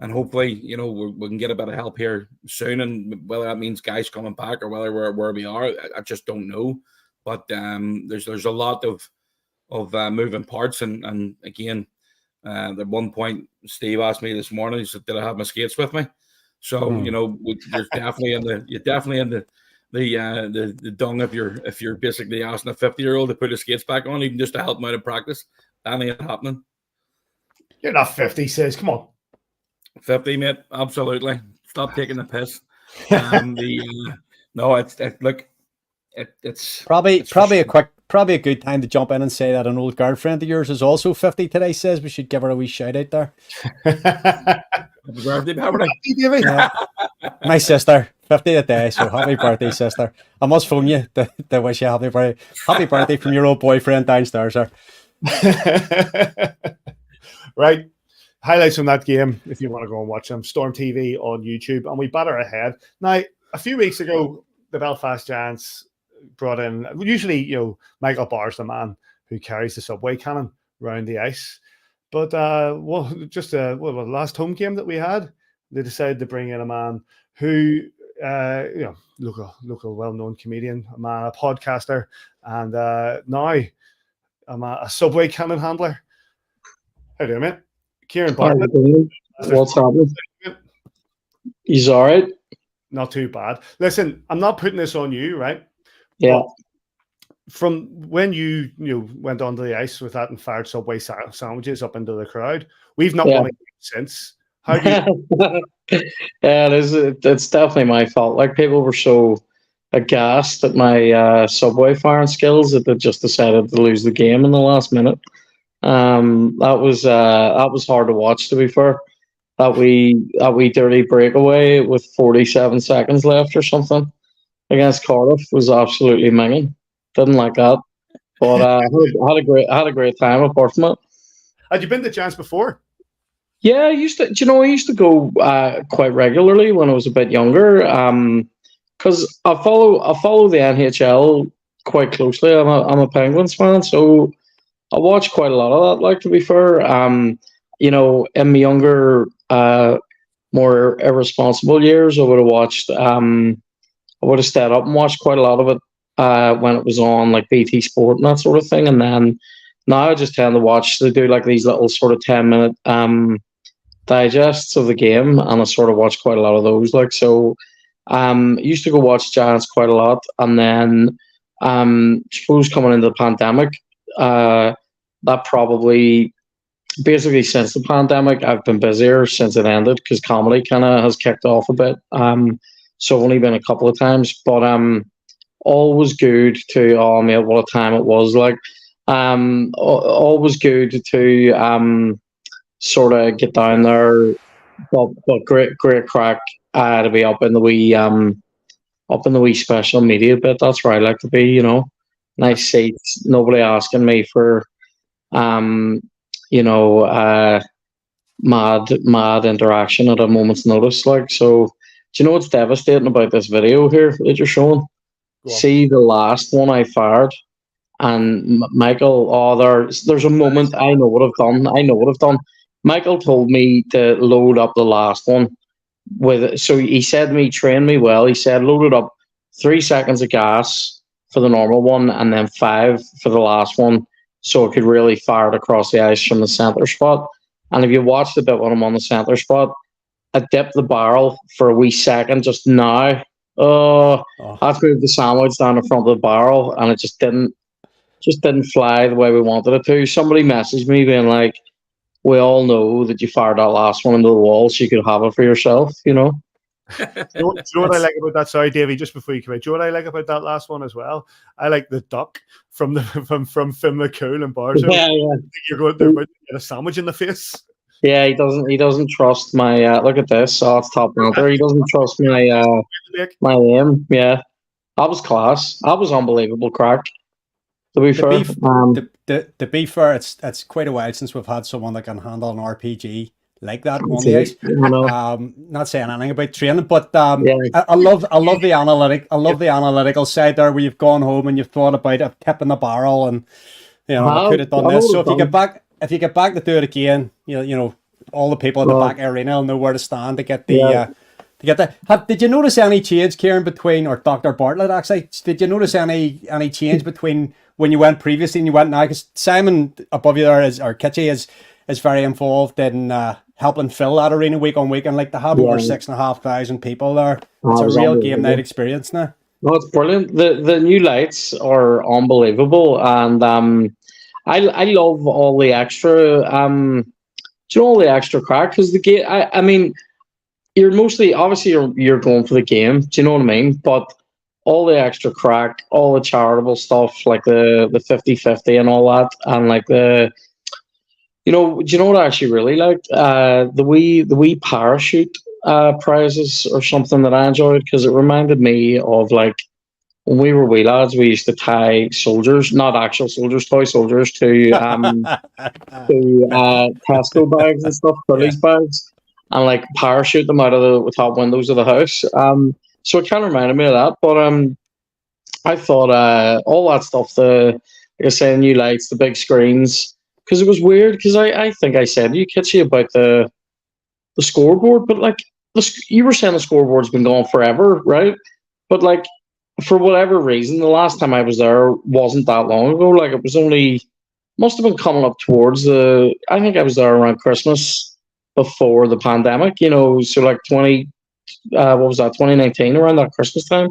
hopefully, we can get a bit of help here soon. And whether that means guys coming back or whether we're where we are, I just don't know. But there's a lot of moving parts, and again, at one point Steve asked me this morning, he said, "Did I have my skates with me?" So there's definitely in the dung if you're basically asking a 50-year-old to put his skates back on, even just to help him out in practice. That ain't happening. You're not 50, says. Come on. 50, mate. Absolutely. Stop taking the piss. No, it's Probably frustrating. a good time to jump in and say that an old girlfriend of yours is also 50 today. Says we should give her a wee shout out there. Happy birthday, Beverly. David. Yeah. My sister, 50 today, so happy birthday, sister. I must phone you to wish you happy birthday. Happy birthday from your old boyfriend downstairs, sir. Right. Highlights from that game, if you want to go and watch them. Storm TV on YouTube, and we batter ahead. Now, a few weeks ago, the Belfast Giants brought in, usually, Michael Barr's the man who carries the subway cannon around the ice. But the last home game that we had, they decided to bring in a man who, local well-known comedian, a podcaster, and now I'm a subway cannon handler. How do you, mate? Ciaran Bartlett. What's happening? He's all right. Not too bad. Listen, I'm not putting this on you, right? Yeah. But from when you went onto the ice with that and fired Subway sandwiches up into the crowd, we've not won a game since. How do you? Yeah, it's definitely my fault. Like, people were so aghast at my Subway firing skills that they just decided to lose the game in the last minute. That was hard to watch, to be fair. That wee dirty breakaway with 47 seconds left or something against Cardiff was absolutely minging. Didn't like that, but had a great time apart from it. Had you been to Giants before? Yeah, I used to go quite regularly when I was a bit younger. Because I follow the NHL quite closely. I'm a Penguins fan, so I watch quite a lot of that. Like, to be fair, in my younger, more irresponsible years, I would have watched. I would have stayed up and watched quite a lot of it when it was on, like BT Sport and that sort of thing. And then now I just tend to watch. They do like these little sort of 10-minute digests of the game, and I sort of watch quite a lot of those. Like, so, I used to go watch Giants quite a lot, and then suppose coming into the pandemic, that probably. Basically, since the pandemic, I've been busier since it ended because comedy kind of has kicked off a bit. So I've only been a couple of times, but always good to. Oh mate, what a time it was! Like, always good to sort of get down there. But great crack to be up in the wee special media bit. That's where I like to be. Nice seats, nobody asking me for mad interaction at a moment's notice. Like, so do you know what's devastating about this video here that you're showing? See the last one I fired, and Michael, there's a moment I know what I've done. Michael told me to load up the last one so he said to me, train me well. He said load it up 3 seconds of gas for the normal one and then 5 for the last one, so it could really fire it across the ice from the center spot. And if you watch the bit when I'm on the center spot, I dipped the barrel for a wee second just now. I had to move the sandwich down in front of the barrel, and it just didn't fly the way we wanted it to. Somebody messaged me being like, we all know that you fired that last one into the wall so you could have it for yourself, Do you know what I like about that? Sorry, Davey, just before you come out. Do you know what I like about that last one as well? I like the duck from Finn McCool and Barzo. Yeah. You're going there about to get a sandwich in the face. Yeah, he doesn't trust my look at this. Oh, it's top banter. He doesn't trust my aim. Yeah. That was class. That was unbelievable crack. To be fair. To be fair, it's quite a while since we've had someone that can handle an RPG like that on the ice. Not saying anything about training, but I love the analytic. I love the analytical side there, where you've gone home and you've thought about tipping the barrel and I could have done this. So if you get back to do it again, all the people at the back arena will know where to stand to get the. Did you notice any change, Ciaran, between, or Dr. Bartlett actually? Did you notice any change between when you went previously and you went now? Because Simon above you there or Kitchie is very involved in helping fill that arena week on week, and like to have over 6,500 people there. It's a real game night experience now. No, it's brilliant. The new lights are unbelievable, and I love all the extra do you know all the extra crack? Because the game, I mean, you're mostly obviously you're going for the game. Do you know what I mean? But all the extra crack, all the charitable stuff like the 50-50 and all that, and like the do you know what I actually really liked? The wee parachute prizes or something that I enjoyed because it reminded me of like when we were wee lads, we used to tie soldiers, not actual soldiers, toy soldiers, to Tesco bags and stuff, Curly's bags, and like parachute them out of the top windows of the house. So it kind of reminded me of that. But I thought all that stuff, like I say, new lights, the big screens, because it was weird. Because I think I said to you, Kitchy, about the scoreboard, but like you were saying the scoreboard's been gone forever, right? But like for whatever reason, the last time I was there wasn't that long ago. Like it was must have been coming up towards I think I was there around Christmas before the pandemic, so like 2019, around that Christmas time,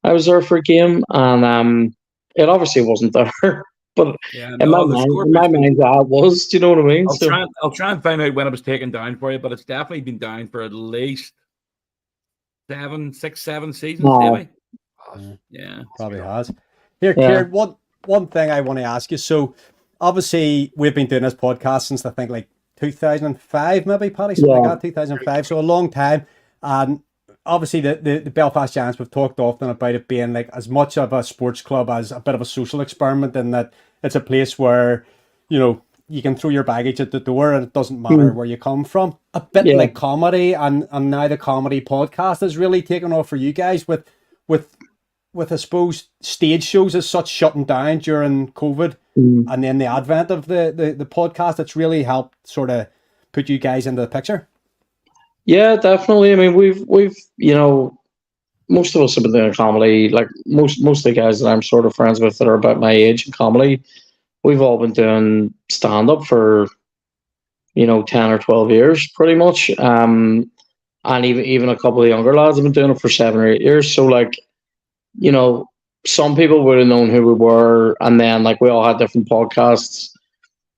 I was there for a game, and it obviously wasn't there, but in my mind, that was. Do you know what I mean? I'll try and find out when it was taken down for you, but it's definitely been down for at least 7 seasons, maybe. Yeah, probably has. Here, Ciaran, one thing I want to ask you. So, obviously, we've been doing this podcast since I think like 2005, maybe, Paddy, something like that, 2005. So a long time. And obviously, the Belfast Giants, we've talked often about it being like as much of a sports club as a bit of a social experiment, in that it's a place where you can throw your baggage at the door and it doesn't matter where you come from. A bit like comedy, and now the comedy podcast has really taken off for you guys with I suppose stage shows as such shutting down during COVID, and then the advent of the podcast. It's really helped sort of put you guys into the picture. Yeah, definitely. I mean, we've most of us have been doing comedy. Like most of the guys that I'm sort of friends with that are about my age in comedy, we've all been doing stand up for 10 or 12 years, pretty much. And even a couple of younger lads have been doing it for 7 or 8 years. So like, some people would have known who we were, and then like we all had different podcasts,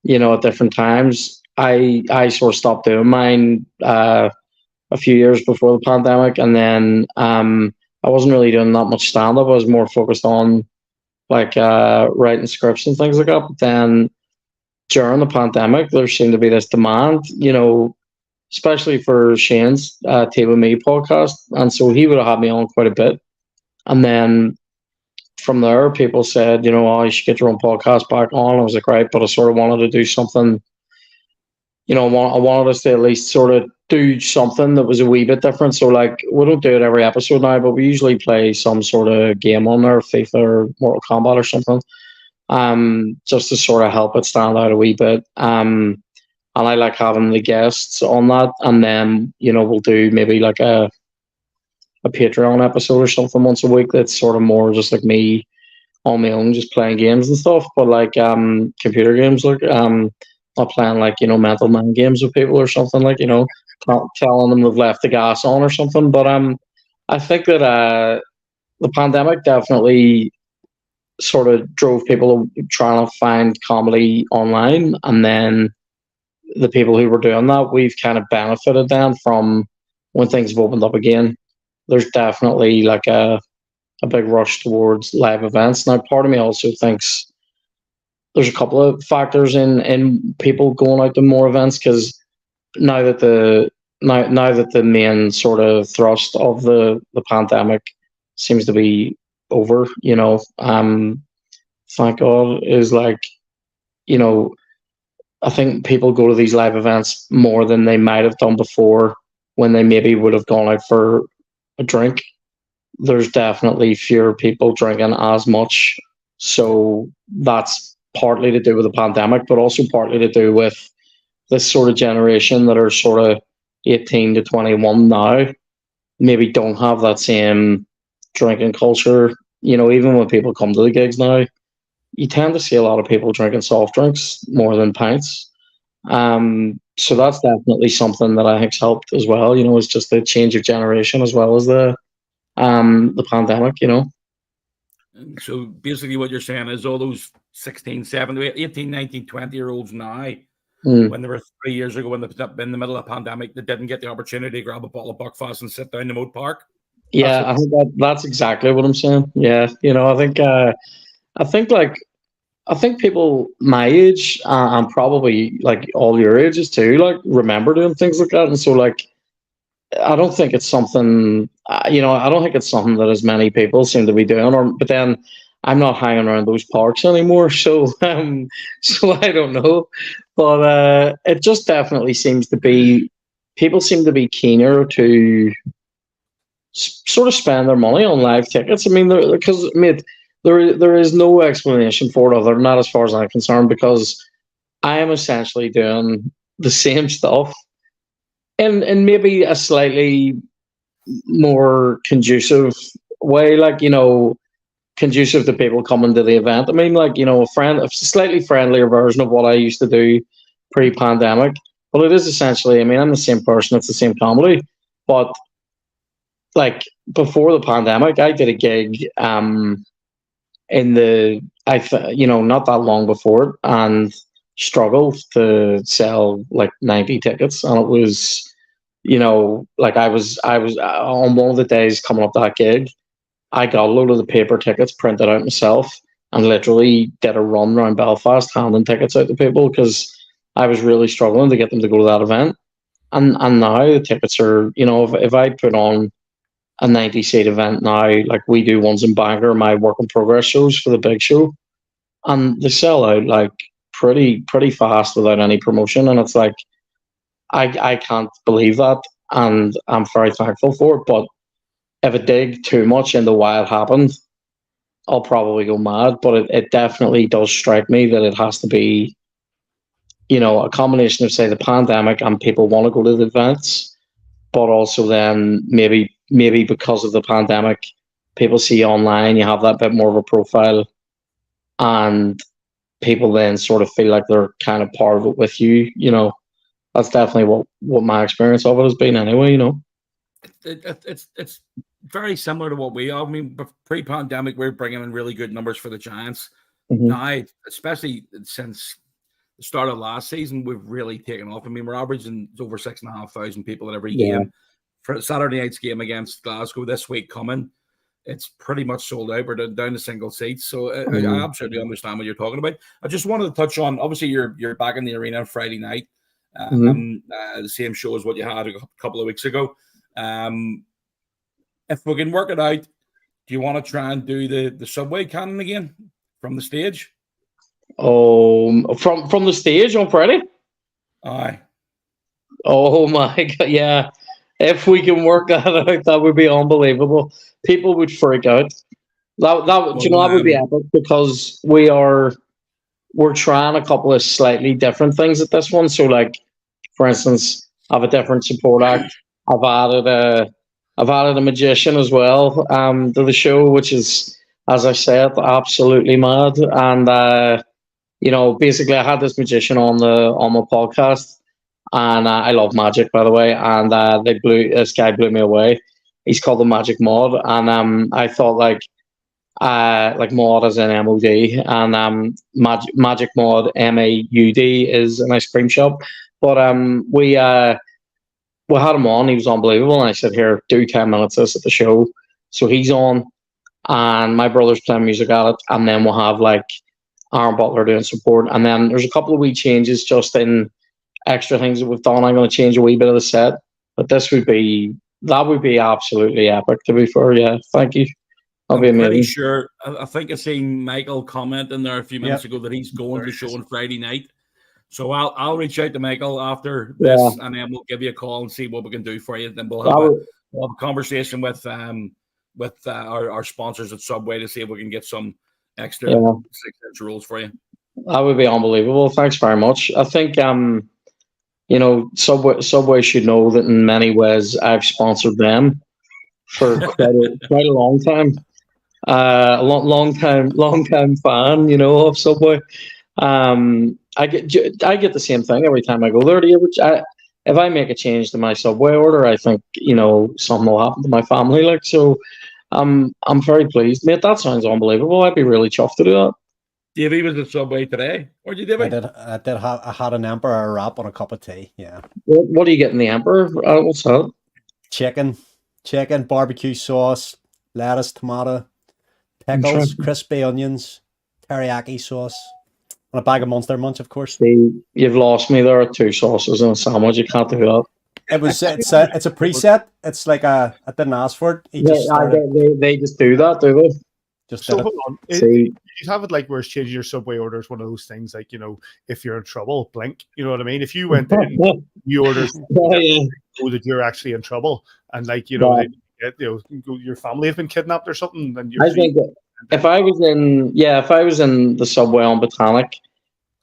at different times. I sort of stopped doing mine a few years before the pandemic, and then I wasn't really doing that much stand up. I was more focused on like writing scripts and things like that. But then during the pandemic, there seemed to be this demand, especially for Shane's Tea With Me podcast, and so he would have had me on quite a bit. And then from there, people said, you should get your own podcast back on. I was like, right, but I sort of wanted to do something, I wanted us to at least sort of do something that was a wee bit different. So, like, we don't do it every episode now, but we usually play some sort of game on there, FIFA or Mortal Kombat or something, just to sort of help it stand out a wee bit. And I like having the guests on that. And then, we'll do maybe like a Patreon episode or something once a week that's sort of more just like me on my own, just playing games and stuff, but like computer games, like not playing like mental mind games with people or something, like not telling them they've left the gas on or something. But I think that the pandemic definitely sort of drove people trying to find comedy online, and then the people who were doing that, we've kind of benefited then from when things have opened up again. There's definitely like a big rush towards live events. Now, part of me also thinks there's a couple of factors in people going out to more events, because now that the main sort of thrust of the pandemic seems to be over, thank God, is like, I think people go to these live events more than they might have done before when they maybe would have gone out for a drink. There's definitely fewer people drinking as much, so that's partly to do with the pandemic, but also partly to do with this sort of generation that are sort of 18 to 21 now, maybe don't have that same drinking culture. Even when people come to the gigs now, you tend to see a lot of people drinking soft drinks more than pints. So that's definitely something that I think's helped as well. It's just the change of generation as well as the pandemic. So basically what you're saying is all those 16, 17, 18, 19, 20-year-olds now, when they were 3 years ago, when they were in the middle of a pandemic, they didn't get the opportunity to grab a bottle of Buckfast and sit down in the Moat Park. Yeah, I think that's exactly what I'm saying. Yeah, I think people my age and probably like all your ages too, like remember doing things like that, and so like I don't think it's something I don't think it's something that as many people seem to be doing. But then I'm not hanging around those parks anymore, so so I don't know. But it just definitely seems to be people seem to be keener to sort of spend their money on live tickets. I mean, because there is no explanation for it other than that, as far as I'm concerned, because I am essentially doing the same stuff in maybe a slightly more conducive way, like, conducive to people coming to the event. I mean, like, a slightly friendlier version of what I used to do pre-pandemic. But it is essentially, I mean, I'm the same person, it's the same comedy. But like before the pandemic, I did a gig not that long before it, and struggled to sell like 90 tickets, and it was like I was on one of the days coming up that gig, I got a load of the paper tickets printed out myself and literally did a run around Belfast handing tickets out to people because I was really struggling to get them to go to that event. And now the tickets are, if I put on a 90-seat event now, like we do ones in Bangor, my work in progress shows for the big show, and they sell out like pretty fast without any promotion. And it's like, I can't believe that, and I'm very thankful for it. But if it dig too much into why it happened, I'll probably go mad. But it definitely does strike me that it has to be, a combination of, say, the pandemic and people want to go to the events, but also then maybe because of the pandemic, people see online, you have that bit more of a profile, and people then sort of feel like they're kind of part of it with you. That's definitely what my experience of it has been anyway. It's very similar to what we are. I mean, pre-pandemic, we're bringing in really good numbers for the Giants. Mm-hmm. Now, especially since the start of last season, we've really taken off. I mean, we're averaging over 6,500 people at every game. For Saturday night's game against Glasgow this week coming, it's pretty much sold out. We're down to single seats. So I absolutely understand what you're talking about. I just wanted to touch on, obviously, you're back in the arena on Friday night. The same show as what you had a couple of weeks ago. If we can work it out, do you want to try and do the subway cannon again from the stage? From the stage on Friday? Aye. Oh my God, yeah. If we can work that out, that would be unbelievable. People would freak out. That would be epic, because we're trying a couple of slightly different things at this one. So, like, for instance, I have a different support act. I've added a magician as well to the show, which is, as I said, absolutely mad. And basically, I had this magician on my podcast, and I love magic, by the way. And this guy blew me away. He's called the Magic Mod, and I thought like mod as in MOD, and Magic Mod MAUD is an ice cream shop. But we had him on. He was unbelievable, and I said, "Here, do 10 minutes this at the show." So he's on, and my brother's playing music at it, and then we'll have like Ciaran Bartlett doing support, and then there's a couple of wee changes just in extra things that we've done. I'm going to change a wee bit of the set, but that would be absolutely epic. To be fair, yeah, thank you. I'm pretty sure. I think I seen Michael comment in there a few minutes ago that he's going to the show on Friday night. So I'll reach out to Michael after this, and then we'll give you a call and see what we can do for you. Then we'll have a conversation with our sponsors at Subway to see if we can get some extra 6-inch rolls for you. That would be unbelievable. Thanks very much. I think Subway should know that in many ways I've sponsored them for quite a long time. Long time fan, of Subway. I get the same thing every time I go there. If I make a change to my Subway order, I think something will happen to my family. Like, so, I'm very pleased, mate. That sounds unbelievable. I'd be really chuffed to do that. Davey was at Subway today. Or did you, Davey? I had an Emperor wrap on a cup of tea. Yeah. What are you getting the Emperor? What's that? Chicken, barbecue sauce, lettuce, tomato, pickles, Interesting. crispy onions, teriyaki sauce, and a bag of Monster Munch, of course. See, you've lost me. There are 2 sauces in a sandwich. You can't do that. It's a preset. It's like I didn't ask for it. They just do that, do they? Just So did it. hold on. See, You have it like where it's changing your Subway orders. One of those things like, if you're in trouble, blink. You know what I mean? If you went in, you ordered yeah. know that you're actually in trouble, and like Right. your family have been kidnapped or something, then I think if I was in the Subway on Botanic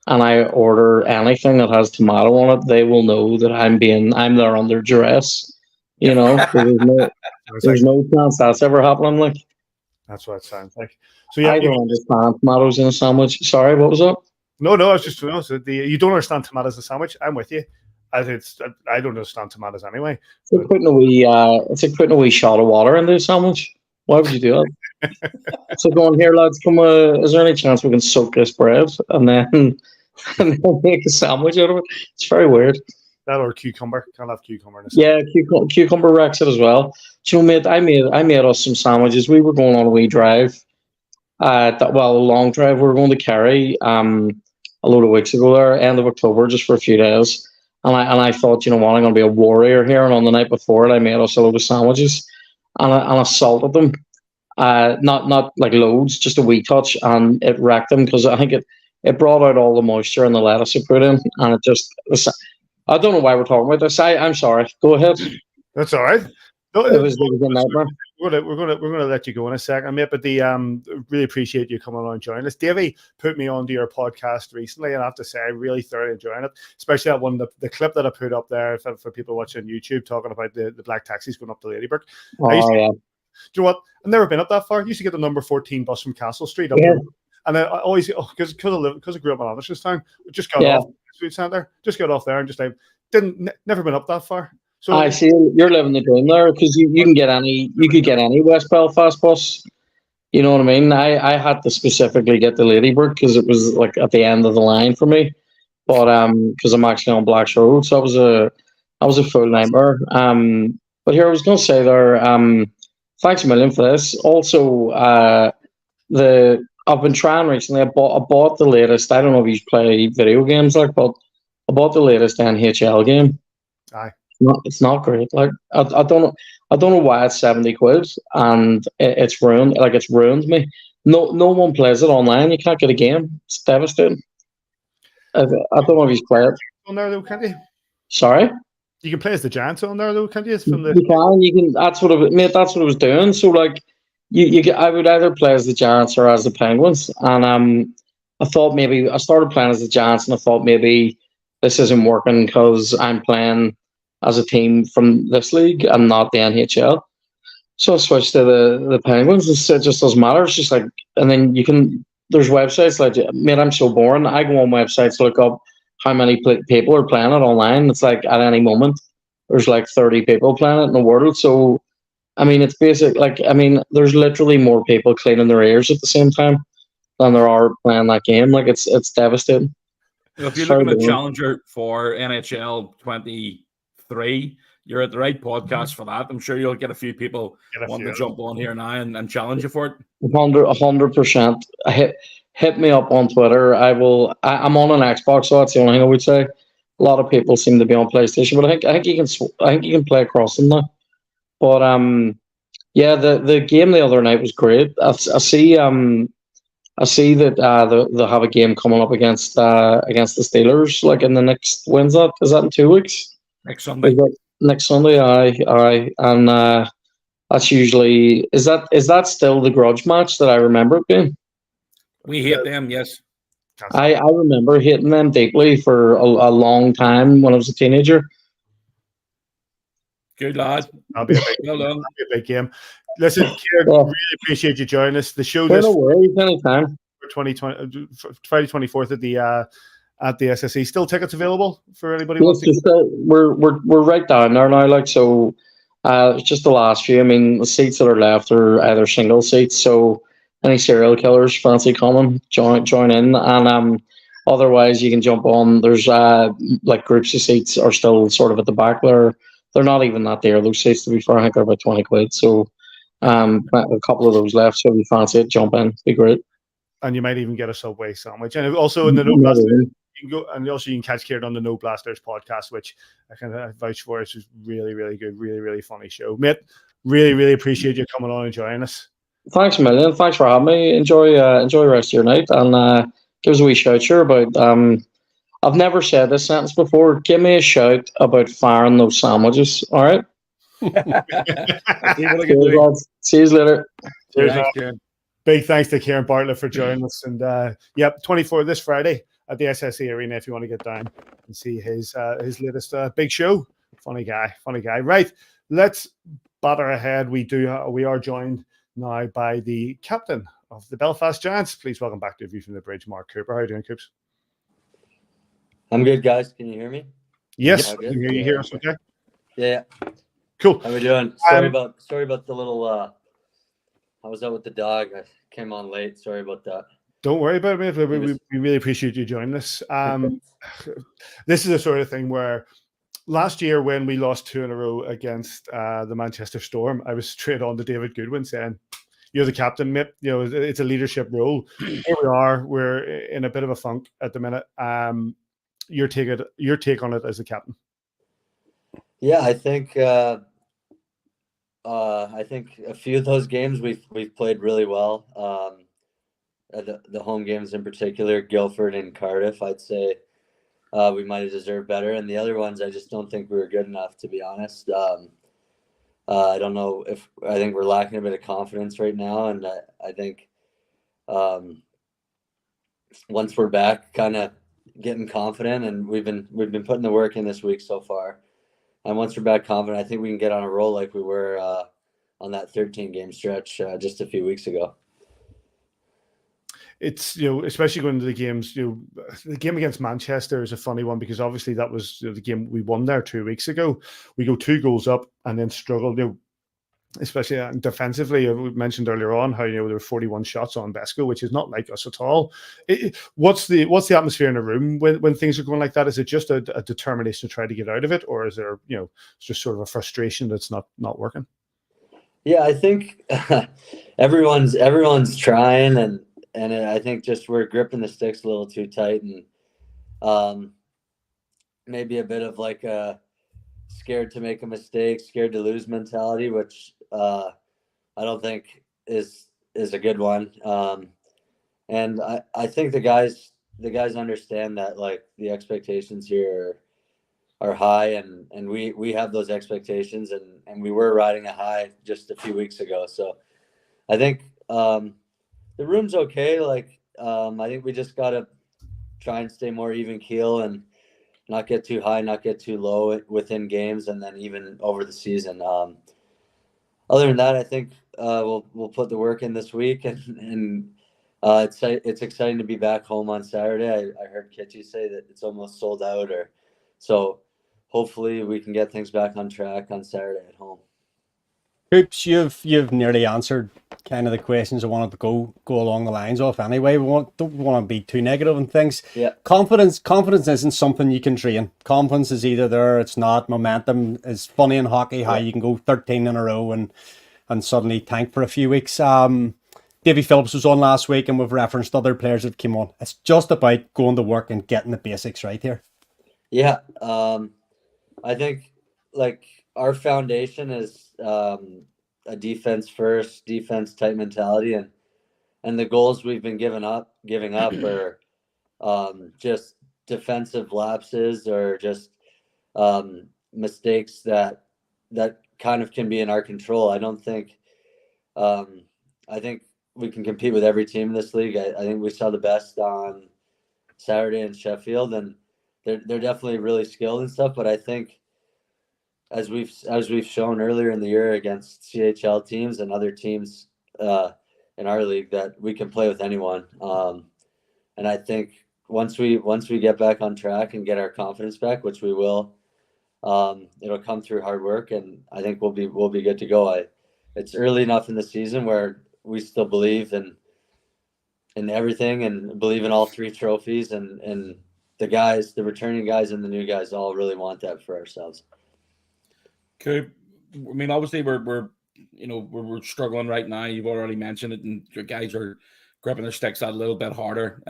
and I order anything that has tomato on it, they will know that I'm there under duress. So there's no chance that's ever happening. Like, that's what it sounds like. So yeah, I don't understand tomatoes in a sandwich. Sorry, what was that? no, I was just you don't understand tomatoes in a sandwich. I'm with you. I don't understand tomatoes anyway. It's like putting a wee shot of water into a sandwich. Why would you do that? So going here, lads, is there any chance we can soak this bread and then make a sandwich out of it? It's very weird. That or cucumber. Can't have cucumber in a Yeah, cucumber wrecks it as well. Do you know, mate, I made us some sandwiches. We were going on a wee drive. A long drive. We were going to Kerry a load of weeks ago there, end of October, just for a few days. And I thought, you know what, I'm going to be a warrior here. And on the night before it, I made us a load of sandwiches. And I salted them. Not like loads, just a wee touch. And it wrecked them because I think it brought out all the moisture and the lettuce I put in. And it just... I don't know why we're talking about this. I'm sorry. Go ahead. That's all right. No, It was a nightmare. we're gonna let you go in a second, mate. But really appreciate you coming on and joining us. Davey put me onto your podcast recently, and I have to say I really thoroughly enjoying it. Especially that one, the clip that I put up there for people watching YouTube, talking about the black taxis going up to Ladybird. Oh, yeah. Do you know what? I've never been up that far. I used to get the number 14 bus from Castle Street up Yeah. there. And I always, because I grew up in Andersonstown, just got off the street center, just got off there and just like never been up that far. So I see you're living the dream there because you could get any West Belfast bus. You know what I mean? I had to specifically get the Ladybird because it was like at the end of the line for me. But because I'm actually on Blacks Road, so that was a full nightmare. But here I was going to say there. Thanks a million for this. Also, I've been trying recently. I bought the latest. I don't know if you play video games like, but I bought the latest NHL game. Aye. It's not great. Like I don't know why it's 70 quid and it's ruined. Like it's ruined me. No one plays it online. You can't get a game. It's devastating. I don't know if you play it on there though, can't you? Sorry. You can play as the Giants on there though, can't you? You can. That's what I was doing. So like, I would either play as the Giants or as the Penguins. And I thought maybe I started playing as the Giants, and I thought maybe this isn't working because I'm playing as a team from this league and not the NHL. So I switched to the Penguins. It just doesn't matter. It's just like, and then there's websites like, mate, I'm so boring. I go on websites to look up how many people are playing it online. It's like at any moment, there's like 30 people playing it in the world. So, I mean, it's basic. Like, I mean, there's literally more people cleaning their ears at the same time than there are playing that game. Like, it's devastating. If you're looking at Challenger for NHL 23, you're at the right podcast for that. I'm sure you'll get a few people wanting to jump on here now and challenge you for it. 100%. Hit me up on Twitter. I'm on an Xbox, so that's the only thing I would say. A lot of people seem to be on PlayStation, but I think you can play across them now. But yeah, the game the other night was great. I see that they'll have a game coming up against the Steelers, like in the next. When's that? Is that in 2 weeks? Next Sunday. Next Sunday, aye, and that's usually is that still the grudge match that I remember it being? We hate them, yes. I remember hating them deeply for a long time when I was a teenager. Good lad. That'll be a big game. Listen, Ciaran, really appreciate you joining us. The show this anytime. For 2020, Friday 24th at the SSE. Still tickets available for anybody who wants to. We're right down there now. Like, so It's just the last few. I mean, the seats that are left are either single seats, so any serial killers fancy coming, join in, and otherwise you can jump on. There's like groups of seats are still sort of at the back. They're not even that dear. Those seats, to be fair, I think they're about 20 quid. So a couple of those left. So if you fancy it, jump in. Be great. And you might even get a Subway sandwich. And also in the No Blasters, you can go, and also you can catch Ciaran on the No Blasters podcast, which I can vouch for. It's just really, really good, really, really funny show. Mate, really, really appreciate you coming on and joining us. Thanks a million. Thanks for having me. Enjoy the rest of your night, and give us a wee shout here about. I've never said this sentence before. Give me a shout about firing those sandwiches. All right. See you later. Cheers, big thanks to Ciaran Bartlett for joining us. And 24 this Friday at the SSE Arena if you want to get down and see his latest big show. Funny guy. Right, let's batter ahead. We are joined now by the captain of the Belfast Giants. Please welcome back to View from the Bridge, Mark Cooper. How are you doing, Coops? I'm good, guys. Can you hear me? Yes, can you hear us okay? Yeah. Cool. How we doing? Sorry about the little I was out with the dog. I came on late. Sorry about that. Don't worry about it, mate. We really appreciate you joining us. This is the sort of thing where last year when we lost 2 in a row against the Manchester Storm, I was straight on to David Goodwin saying, "You're the captain, mate. You know, it's a leadership role." Here we are. We're in a bit of a funk at the minute. Your take on it as a captain. Yeah, I think a few of those games we've played really well. The home games in particular, Guildford and Cardiff, I'd say we might have deserved better, and the other ones I just don't think we were good enough, to be honest. I don't know I think we're lacking a bit of confidence right now, and I think once we're back, kind of getting confident, and we've been putting the work in this week so far. And once we're back confident, I think we can get on a roll like we were on that 13-game stretch just a few weeks ago. It's, especially going into the games, the game against Manchester is a funny one because obviously that was the game we won there 2 weeks ago. We go 2 goals up and then struggled, especially defensively. We mentioned earlier on how there were 41 shots on Besco, which is not like us at all. What's the atmosphere in the room when things are going like that? Is it just a determination to try to get out of it, or is there it's just sort of a frustration that's not working? Yeah, I think everyone's trying, and I think just we're gripping the sticks a little too tight, and maybe a bit of like a scared to make a mistake, scared to lose mentality, which I don't think is a good one. And I think the guys understand that, like, the expectations here are high, and we have those expectations, and we were riding a high just a few weeks ago. So I think the room's okay. Like, I think we just got to try and stay more even keel and not get too high, not get too low within games, and then even over the season. Other than that, I think we'll put the work in this week, and it's exciting to be back home on Saturday. I heard Kitty say that it's almost sold out, so hopefully we can get things back on track on Saturday at home. Hoops, you've nearly answered kind of the questions I wanted to go along the lines of anyway. Don't want to be too negative and things. Yeah. Confidence isn't something you can train. Confidence is either there, it's not. Momentum is funny in hockey, how you can go 13 in a row and suddenly tank for a few weeks. Davy Phillips was on last week, and we've referenced other players that came on. It's just about going to work and getting the basics right here. Yeah. I think, like, our foundation is a defense first, defense type mentality, and the goals we've been giving up are just defensive lapses or just mistakes that kind of can be in our control. I don't think I think we can compete with every team in this league. I think we saw the best on Saturday in Sheffield, and they're definitely really skilled and stuff, but I think as we've shown earlier in the year against CHL teams and other teams in our league, that we can play with anyone. And I think once we get back on track and get our confidence back, which we will, It'll come through hard work, and I think we'll be good to go. It's early enough in the season where we still believe in everything and believe in all 3 trophies, and the returning guys and the new guys all really want that for ourselves. Okay. I mean, obviously we're struggling right now. You've already mentioned it, and your guys are gripping their sticks out a little bit harder.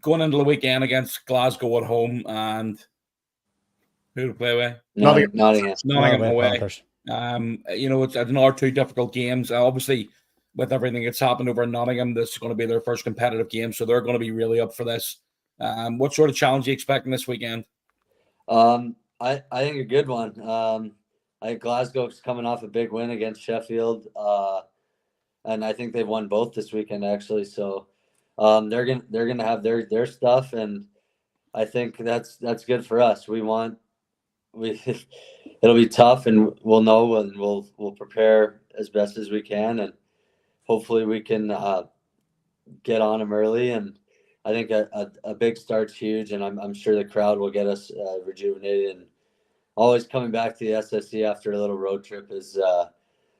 Going into the weekend against Glasgow at home, and who to play with? Nottingham away. It's another 2 difficult games. Obviously, with everything that's happened over in Nottingham, this is going to be their first competitive game, so they're going to be really up for this. What sort of challenge are you expecting this weekend? I think a good one. I think Glasgow's coming off a big win against Sheffield, and I think they've won both this weekend actually. So they're gonna have their stuff, and I think that's good for us. It'll be tough, and we'll know, and we'll prepare as best as we can, and hopefully we can get on them early. And I think a big start's huge, and I'm sure the crowd will get us rejuvenated. And always coming back to the SSC after a little road trip is a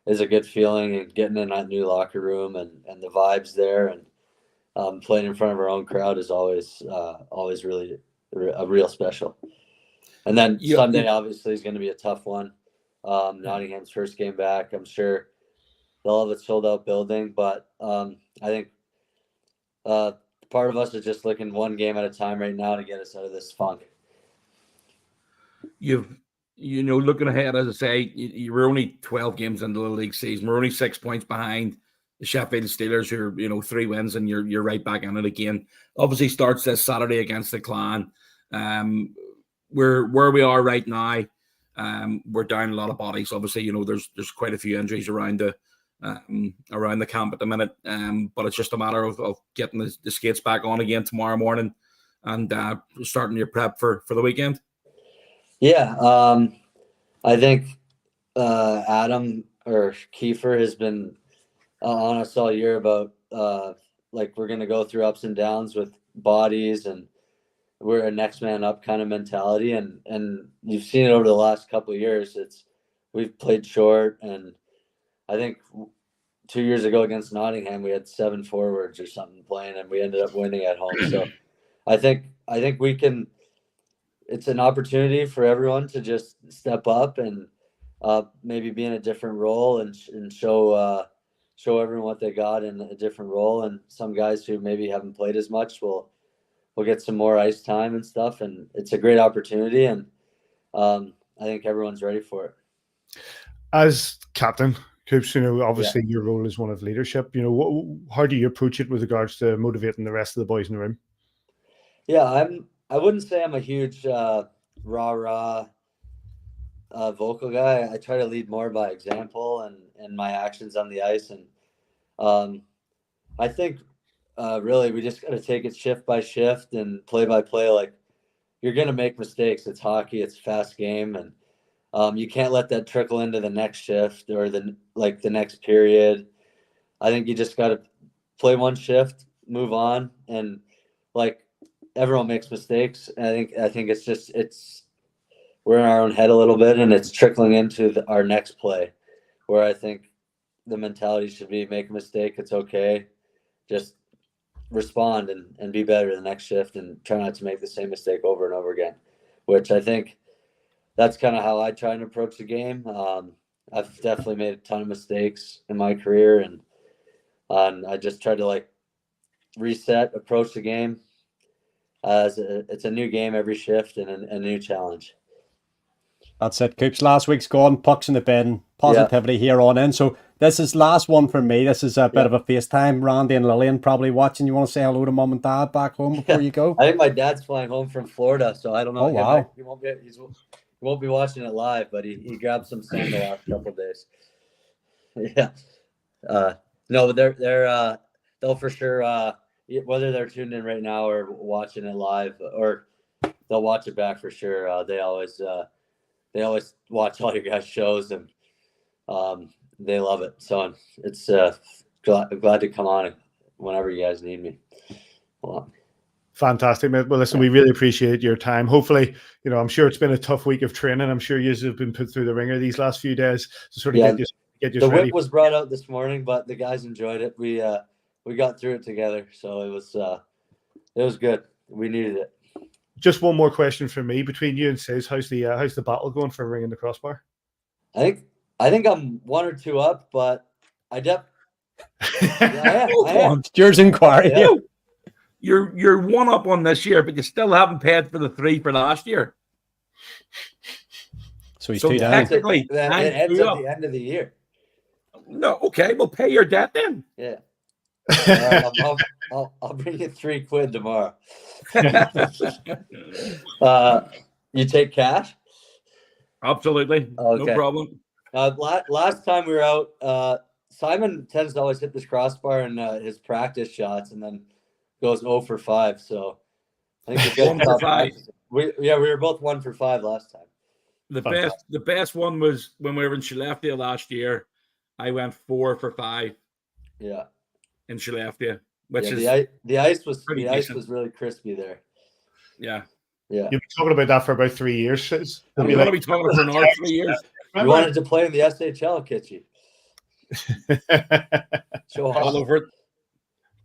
good feeling, and getting in that new locker room and the vibes there, and playing in front of our own crowd is always really a real special. And then Sunday obviously is going to be a tough one. Nottingham's first game back. I'm sure they'll have a sold out building, but I think part of us is just looking one game at a time right now to get us out of this funk. Looking ahead, as I say, you're only 12 games into the league season. We're only 6 points behind the Sheffield Steelers, who are 3 wins, and you're right back in it again. Obviously starts this Saturday against the Clan. Where we are right now, we're down a lot of bodies. Obviously, there's quite a few injuries around the camp at the minute. But it's just a matter of getting the skates back on again tomorrow morning, and starting your prep for the weekend. Yeah, I think Adam or Kiefer has been on us all year about we're going to go through ups and downs with bodies, and we're a next man up kind of mentality, and you've seen it over the last couple of years. We've played short, and I think 2 years ago against Nottingham we had 7 forwards or something playing, and we ended up winning at home. So I think we can. It's an opportunity for everyone to just step up and maybe be in a different role and show everyone what they got in a different role. And some guys who maybe haven't played as much will get some more ice time and stuff. And it's a great opportunity, and I think everyone's ready for it. As captain, Coops, obviously your role is one of leadership. How do you approach it with regards to motivating the rest of the boys in the room? Yeah, I wouldn't say I'm a huge rah-rah vocal guy. I try to lead more by example and my actions on the ice. And I think really we just got to take it shift by shift and play by play. Like, you're going to make mistakes. It's hockey. It's a fast game. And you can't let that trickle into the next shift or the next period. I think you just got to play one shift, move on, and everyone makes mistakes. And I think it's we're in our own head a little bit, and it's trickling into our next play, where I think the mentality should be: make a mistake, it's okay, just respond and be better the next shift, and try not to make the same mistake over and over again. Which I think that's kind of how I try and approach the game. I've definitely made a ton of mistakes in my career, and I just try to reset, approach the game as it's a new game every shift and a new challenge. That's it, Coops. Last week's gone, pucks in the bin, positivity here on in. So this is last one for me. This is a bit of a FaceTime. Randy and Lillian probably watching. You want to say hello to mum and dad back home before you go? I think my dad's flying home from Florida, so I don't know. Oh, wow. He won't be watching it live, but he grabbed some sun the last couple of days. Yeah. No, they'll for sure, whether they're tuned in right now or watching it live, or they'll watch it back for sure. They always watch all your guys' shows, and they love it. So it's glad to come on whenever you guys need me. Fantastic, mate. Well, listen, we really appreciate your time. Hopefully, I'm sure it's been a tough week of training. I'm sure you have been put through the ringer these last few days to sort of get you the ready. whip was brought out this morning, but the guys enjoyed it. We got through it together, so it was good. We needed it. Just one more question from me. Between you and Sis, how's the battle going for ringing the crossbar? I think I'm 1 or 2 up, but I am. Yours inquiry. Yeah. You're 1 up on this year, but you still haven't paid for the 3 for last year. So he's 2 down. Technically, It ends at the end of the year. No, okay, we'll pay your debt then. Yeah. I'll bring you £3 tomorrow. You take cash? Absolutely. Okay. No problem. Last time we were out, Simon tends to always hit this crossbar in his practice shots and then goes 0 for 5. So I think we're 1 for 5. We were both 1 for 5 last time. The best one was when we were in Skellefteå last year. I went 4 for 5. Yeah. In Skellefteå, which is the ice was decent. was really crispy there. Yeah. You've been talking about that for about 3 years. Sis. I'm going to be talking for another 3 years. You wanted to play in the SHL, Kitchy. Show All off. over it.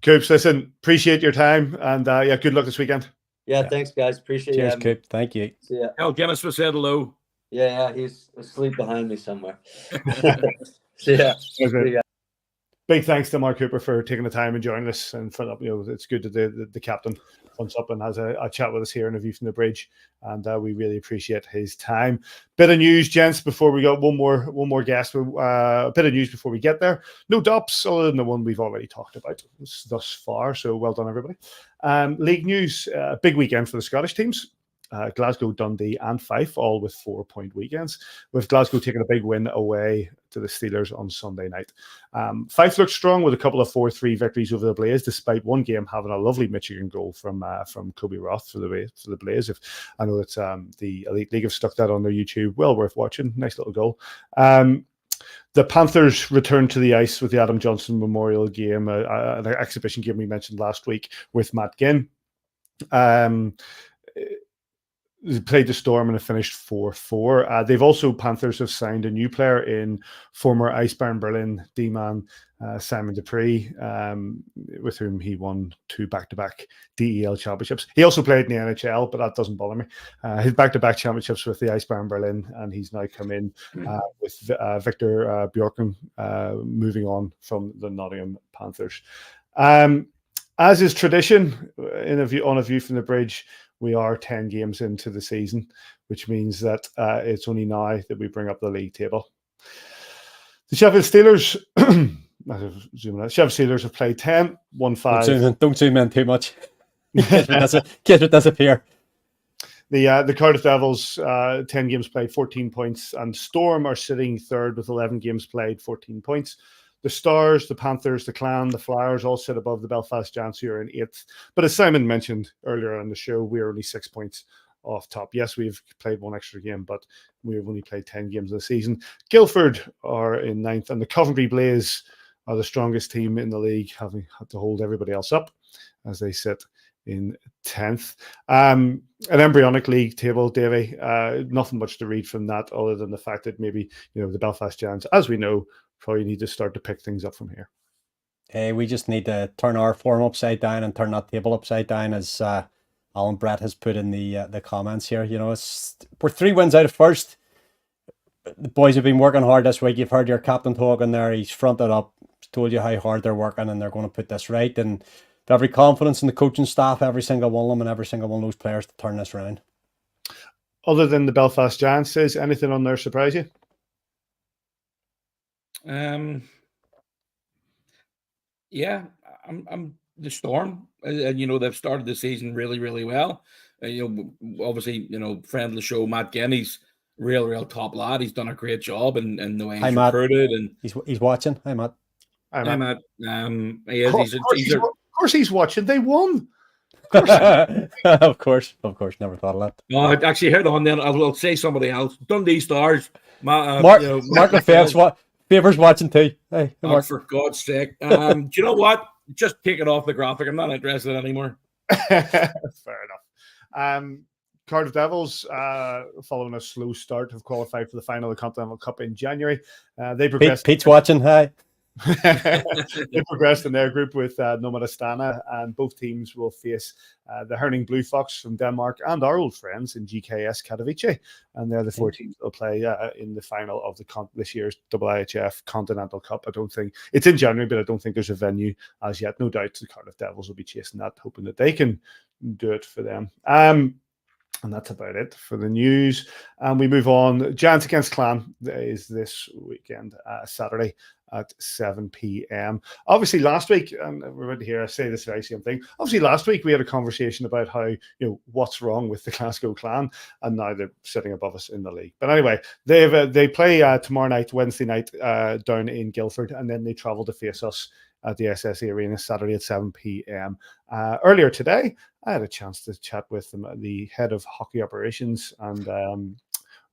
Coops, listen, appreciate your time, and good luck this weekend. Yeah, thanks, guys. Appreciate Cheers, it. Coop. Thank you. See ya. El Guinness was said hello. Yeah, he's asleep behind me somewhere. See ya. See ya. Big thanks to Mark Cooper for taking the time and joining us. And for it's good that the captain comes up and has a chat with us here in A View from the Bridge, and we really appreciate his time. Bit of news, gents, before we got one more guest. A bit of news before we get there. No DOPs other than the one we've already talked about thus far. So well done, everybody. League news: big weekend for the Scottish teams. Glasgow, Dundee and Fife, all with 4-point weekends, with Glasgow taking a big win away to the Steelers on Sunday night. Fife looked strong with a couple of 4-3 victories over the Blaze, despite one game having a lovely Michigan goal from Kobe Roth for the Blaze. I know that the Elite League have stuck that on their YouTube. Well worth watching. Nice little goal. The Panthers returned to the ice with the Adam Johnson Memorial game, an exhibition game we mentioned last week with Matt Ginn. They played the Storm and it finished 4-4. Panthers have signed a new player in former Icebarn Berlin D-man Simon Dupree, with whom he won 2 back-to-back DEL championships. He also played in the NHL, but that doesn't bother me. His back-to-back championships with the Icebarn Berlin, and he's now come in with Victor Bjorken, moving on from the Nottingham Panthers. As is tradition, on A View from the Bridge, we are 10 games into the season, which means that it's only now that we bring up the league table. The Sheffield Steelers, have played 10, won 5. Don't zoom in too much. Kids would disappear. The Cardiff Devils, 10 games played, 14 points, and Storm are sitting third with 11 games played, 14 points. The Stars, the Panthers, the Clan, the Flyers all sit above the Belfast Giants, who are in 8th. But as Simon mentioned earlier on the show, we are only 6 points off top. Yes, we've played one extra game, but we've only played 10 games this season. Guildford are in 9th, and the Coventry Blaze are the strongest team in the league, having had to hold everybody else up as they sit in 10th. An embryonic league table, Davy. Nothing much to read from that other than the fact that maybe the Belfast Giants, as we know, probably need to start to pick things up from here. Hey, we just need to turn our form upside down and turn that table upside down, as Alan Brett has put in the comments here. We're 3 wins out of first. The boys have been working hard this week. You've heard your captain talking there. He's fronted up, told you how hard they're working, and they're going to put this right. And every confidence in the coaching staff, every single one of them, and every single one of those players to turn this around. Other than the Belfast Giants, is anything on there surprise you? Yeah, I'm the Storm, and they've started the season really, really well. Obviously, friend of the show, Matt Ginn, real top lad. He's done a great job in the way he's recruited, and he's watching. Hi, Matt. Hi, Matt. Of course he's watching. They won. Of course. Never thought of that. No, actually, heard on then. I will say somebody else. Dundee Stars. Mark Lefebvre's Favors watching too. Hey, Mark. For God's sake. Do you know what? Just take it off the graphic. I'm not interested anymore. Fair enough. Cardiff Devils, following a slow start, have qualified for the final of the Continental Cup in January. They progressed. Pete's watching. Hi. They progressed in their group with Nomad Astana, and both teams will face the Herning Blue Fox from Denmark and our old friends in GKS Katowice, and they're the four teams that will play in the final of this year's IIHF Continental Cup. I don't think it's in January, but I don't think there's a venue as yet. No doubt the Cardiff Devils will be chasing that, hoping that they can do it for them. And that's about it for the news. And we move on. Giants against Clan is this weekend, Saturday at 7 p.m. Obviously, last week, and we're about to hear I say this very same thing. Obviously, last week we had a conversation about how, what's wrong with the Glasgow Clan, and now they're sitting above us in the league. But anyway, they play tomorrow night, Wednesday night, down in Guildford, and then they travel to face us at the SSE Arena Saturday at 7 p.m. Earlier today, I had a chance to chat with them, the head of hockey operations, and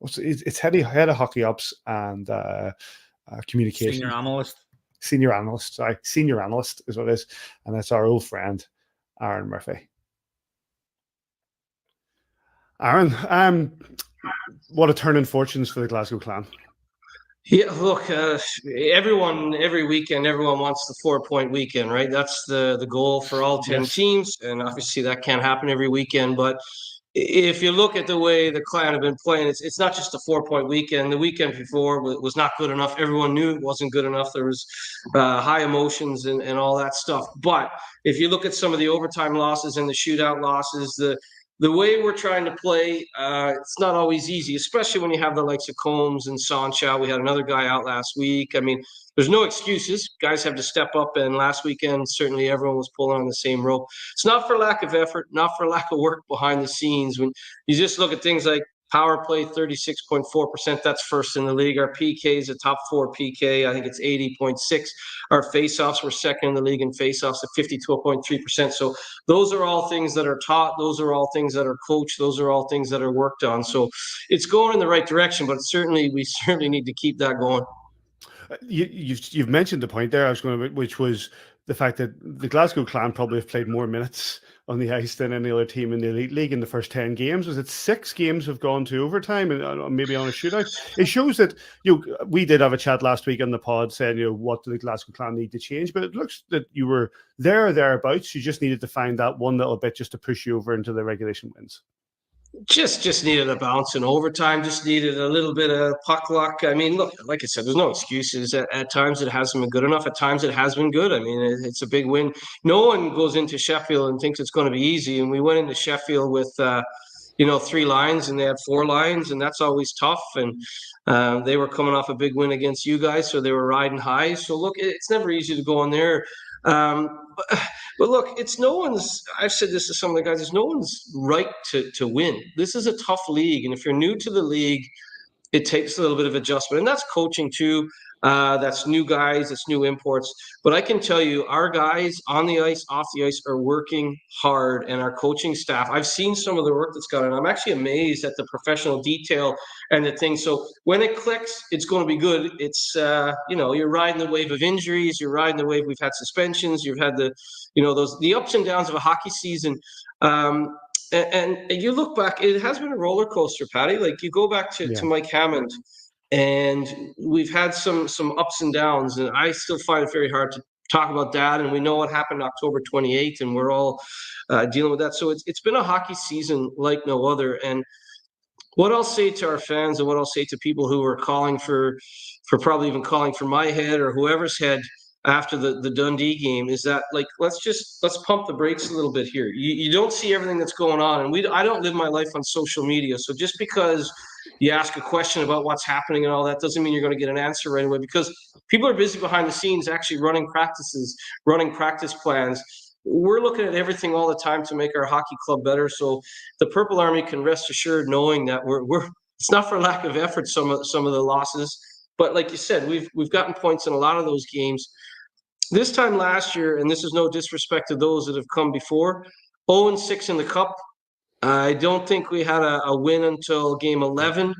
it's head of hockey ops and communication. Senior analyst is what it is, and that's our old friend Aaron Murphy. Aaron, what a turn in fortunes for the Glasgow Clan. Yeah, look, every weekend, everyone wants the 4-point weekend, right? That's the goal for all 10 teams, and obviously that can't happen every weekend. But if you look at the way the Clan have been playing, it's not just a 4-point weekend. The weekend before was not good enough. Everyone knew it wasn't good enough. There was high emotions and all that stuff. But if you look at some of the overtime losses and the shootout losses, the way we're trying to play, it's not always easy, especially when you have the likes of Combs and Sancha. We had another guy out last week. I mean, there's no excuses. Guys have to step up, and last weekend, certainly everyone was pulling on the same rope. It's not for lack of effort, not for lack of work behind the scenes. When you just look at things like power play, 36.4%, that's first in the league. Our PK is a top 4 PK. I think it's 80.6. Our faceoffs were second in the league in faceoffs at 52.3%. So those are all things that are taught. Those are all things that are coached. Those are all things that are worked on. So it's going in the right direction, but we certainly need to keep that going. You've mentioned the point there I was going to, which was the fact that the Glasgow Clan probably have played more minutes on the ice than any other team in the Elite League in the first 10 games. Was it 6 games have gone to overtime and maybe on a shootout? It shows that we did have a chat last week on the pod saying what do the Glasgow Clan need to change, but it looks that you were thereabouts. You just needed to find that one little bit just to push you over into the regulation wins. Just needed a bounce in overtime, just needed a little bit of puck luck. I mean, look, like I said, there's no excuses. At times it hasn't been good enough. At times it has been good. I mean, it's a big win. No one goes into Sheffield and thinks it's going to be easy. And we went into Sheffield with, 3 lines, and they had 4 lines, and that's always tough. And they were coming off a big win against you guys, so they were riding high. So look, it's never easy to go in there. But look, it's no one's, I've said this to some of the guys, it's no one's right to win. This is a tough league. And if you're new to the league, it takes a little bit of adjustment. And that's coaching too. That's new guys, that's new imports. But I can tell you, our guys on the ice, off the ice are working hard, and our coaching staff, I've seen some of the work that's gone on. I'm actually amazed at the professional detail and the things. So when it clicks, it's going to be good. It's, you're riding the wave of injuries. You're riding the wave. We've had suspensions. You've had the ups and downs of a hockey season. And you look back, it has been a roller coaster, Patty. Like you go back to Mike Hammond, and we've had some ups and downs, and I still find it very hard to talk about that. And we know what happened October 28th, and we're all dealing with that. So it's been a hockey season like no other. And what I'll say to our fans, and what I'll say to people who are calling for probably even calling for my head or whoever's head after the Dundee game, is that let's pump the brakes a little bit here. You don't see everything that's going on, and I don't live my life on social media. So just because you ask a question about what's happening and all that doesn't mean you're going to get an answer right away, because people are busy behind the scenes actually running practices, running practice plans. We're looking at everything all the time to make our hockey club better. So the Purple Army can rest assured knowing that we're it's not for lack of effort, some of the losses, but like you said, we've gotten points in a lot of those games. This time last year, and this is no disrespect to those that have come before, 0-6 in the cup. I don't think we had a win until game 11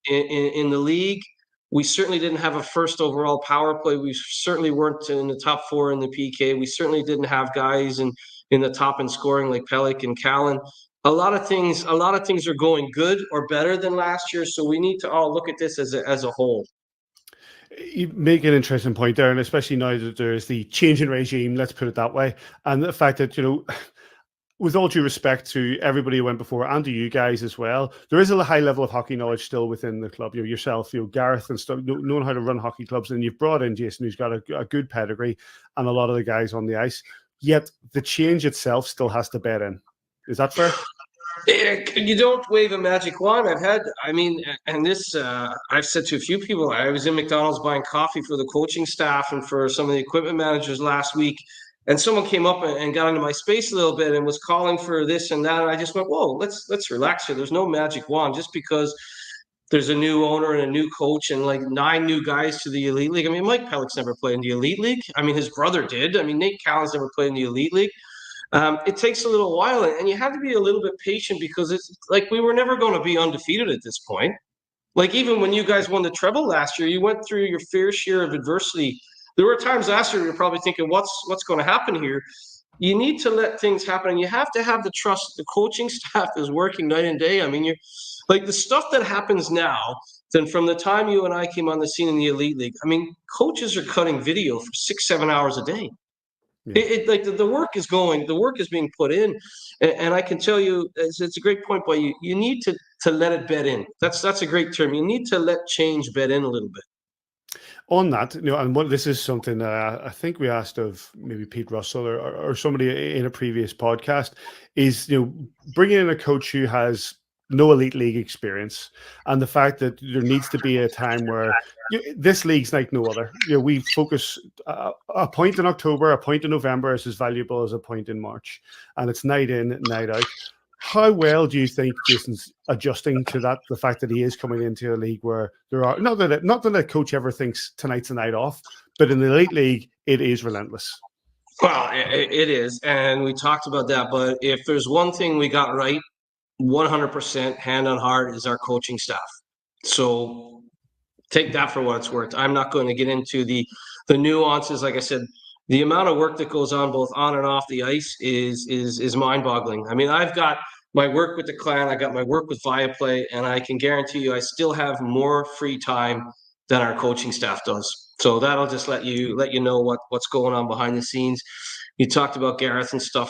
in the league. We certainly didn't have a first overall power play. We certainly weren't in the top 4 in the PK. We certainly didn't have guys in the top in scoring like Pellick and Callan. A lot of things are going good or better than last year. So we need to all look at this as a whole. You make an interesting point there, and especially now that there's the change in regime, let's put it that way, and the fact that, with all due respect to everybody who went before and to you guys as well, there is a high level of hockey knowledge still within the club. Yourself, Gareth and stuff, knowing how to run hockey clubs, and you've brought in Jason, who's got a good pedigree, and a lot of the guys on the ice. Yet the change itself still has to bed in. Is that fair? You don't wave a magic wand. I've said to a few people, I was in McDonald's buying coffee for the coaching staff and for some of the equipment managers last week, and someone came up and got into my space a little bit and was calling for this and that, and I just went, whoa, let's relax here. There's no magic wand. Just because there's a new owner and a new coach and like 9 new guys to the Elite League. I mean, Mike Pellick's never played in the Elite League. I mean, his brother did. I mean, Nate Callan's never played in the Elite League. It takes a little while, and you have to be a little bit patient, because it's like we were never going to be undefeated at this point. Like, even when you guys won the treble last year, you went through your fair share of adversity. There were times last year we were probably thinking, what's going to happen here? You need to let things happen, and you have to have the trust. The coaching staff is working night and day. I mean, you're like, the stuff that happens now, then from the time you and I came on the scene in the Elite League, I mean, coaches are cutting video for 6-7 hours a day. Yeah. The work is going, the work is being put in, and I can tell you, it's a great point by you. You need to let it bed in. That's a great term. You need to let change bed in a little bit. On that, and this is something that I think we asked of maybe Pete Russell or somebody in a previous podcast, is bringing in a coach who has no Elite League experience, and the fact that there needs to be a time where this league's like no other. We focus a point in October, a point in November is as valuable as a point in March, and it's night in, night out. How well do you think Jason's adjusting to that? The fact that he is coming into a league where there are not that a coach ever thinks tonight's a night off, but in the Elite League it is relentless. Well, it is, and we talked about that. But if there's one thing we got right, 100% hand on heart, is our coaching staff. So take that for what it's worth. I'm not going to get into the nuances. Like I said, the amount of work that goes on both on and off the ice is mind-boggling. I mean, I've got my work with the Clan, I got my work with Viaplay, and I can guarantee you I still have more free time than our coaching staff does. So that'll just let you know what's going on behind the scenes. You talked about Gareth and stuff.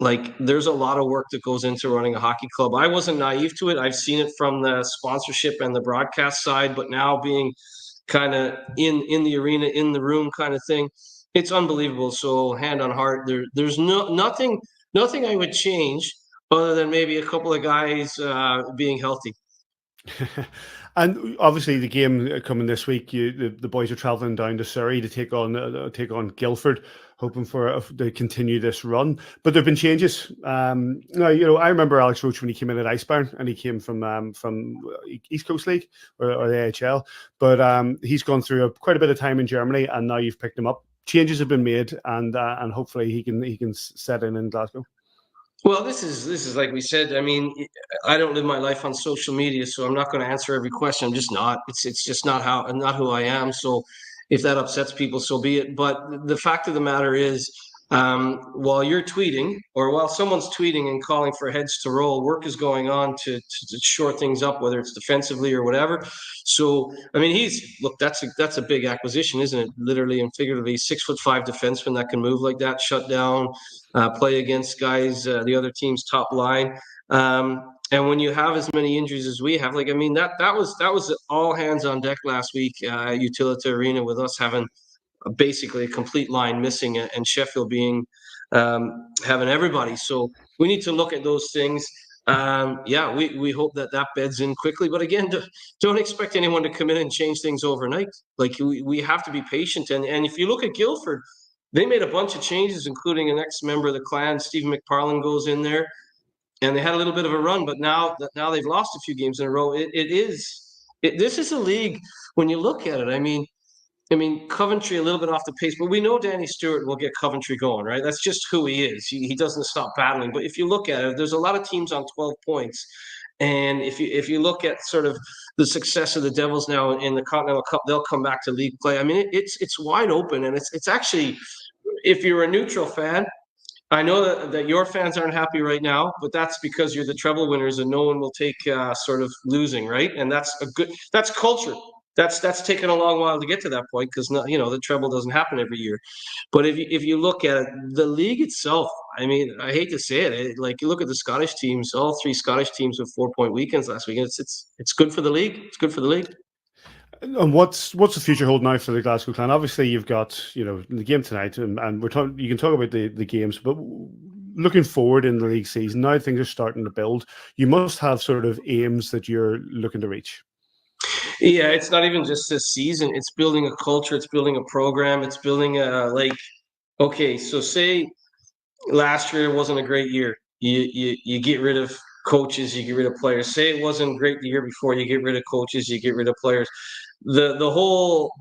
Like, there's a lot of work that goes into running a hockey club. I wasn't naive to it. I've seen it from the sponsorship and the broadcast side, but now being kind of in the arena, in the room kind of thing, it's unbelievable. So hand on heart, there's nothing I would change other than maybe a couple of guys being healthy. And obviously, the game coming this week, the boys are traveling down to Surrey to take on Guildford, hoping to continue this run. But there've been changes. Now, I remember Alex Roach when he came in at Iceburn, and he came from East Coast League or the AHL. But he's gone through quite a bit of time in Germany, and now you've picked him up. Changes have been made, and hopefully he can set in Glasgow. Well, this is like we said. I mean, I don't live my life on social media, so I'm not going to answer every question. I'm just not. It's just not who I am. So if that upsets people, so be it. But the fact of the matter is, while you're tweeting, or while someone's tweeting and calling for heads to roll, work is going on to shore things up, whether it's defensively or whatever. So, I mean, that's a big acquisition, isn't it? Literally and figuratively, 6'5" defenseman that can move like that, shut down, play against guys, the other team's top line. And when you have as many injuries as we have, that was all hands on deck last week at Utility Arena, with us having basically a complete line missing, and Sheffield being having everybody. So we need to look at those things. We hope that beds in quickly, but again, don't expect anyone to come in and change things overnight. Like, we have to be patient. And if you look at Guildford, they made a bunch of changes, including an ex-member of the Clan, Stephen McParlin, goes in there, and they had a little bit of a run, but now they've lost a few games in a row. This is a league, when you look at it, I mean, Coventry a little bit off the pace, but we know Danny Stewart will get Coventry going, right? That's just who he is. He doesn't stop battling. But if you look at it, there's a lot of teams on 12 points, And if you look at sort of the success of the Devils now in the Continental Cup, they'll come back to league play. I mean, it's wide open, and it's actually, if you're a neutral fan, I know that your fans aren't happy right now, but that's because you're the treble winners, and no one will take sort of losing, right? And that's culture. That's taken a long while to get to that point because the treble doesn't happen every year. But if you look at it, the league itself, I mean, I hate to say it, like you look at the Scottish teams, all 3 Scottish teams with 4-point weekends last weekend. It's good for the league. It's good for the league. And what's the future hold now for the Glasgow Clan? Obviously, you've got the game tonight, and we're talking. You can talk about the games, but looking forward in the league season, now things are starting to build. You must have sort of aims that you're looking to reach. Yeah, it's not even just this season. It's building a culture. It's building a program. It's building okay, so say last year wasn't a great year. You get rid of coaches, you get rid of players. Say it wasn't great the year before, you get rid of coaches, you get rid of players. The whole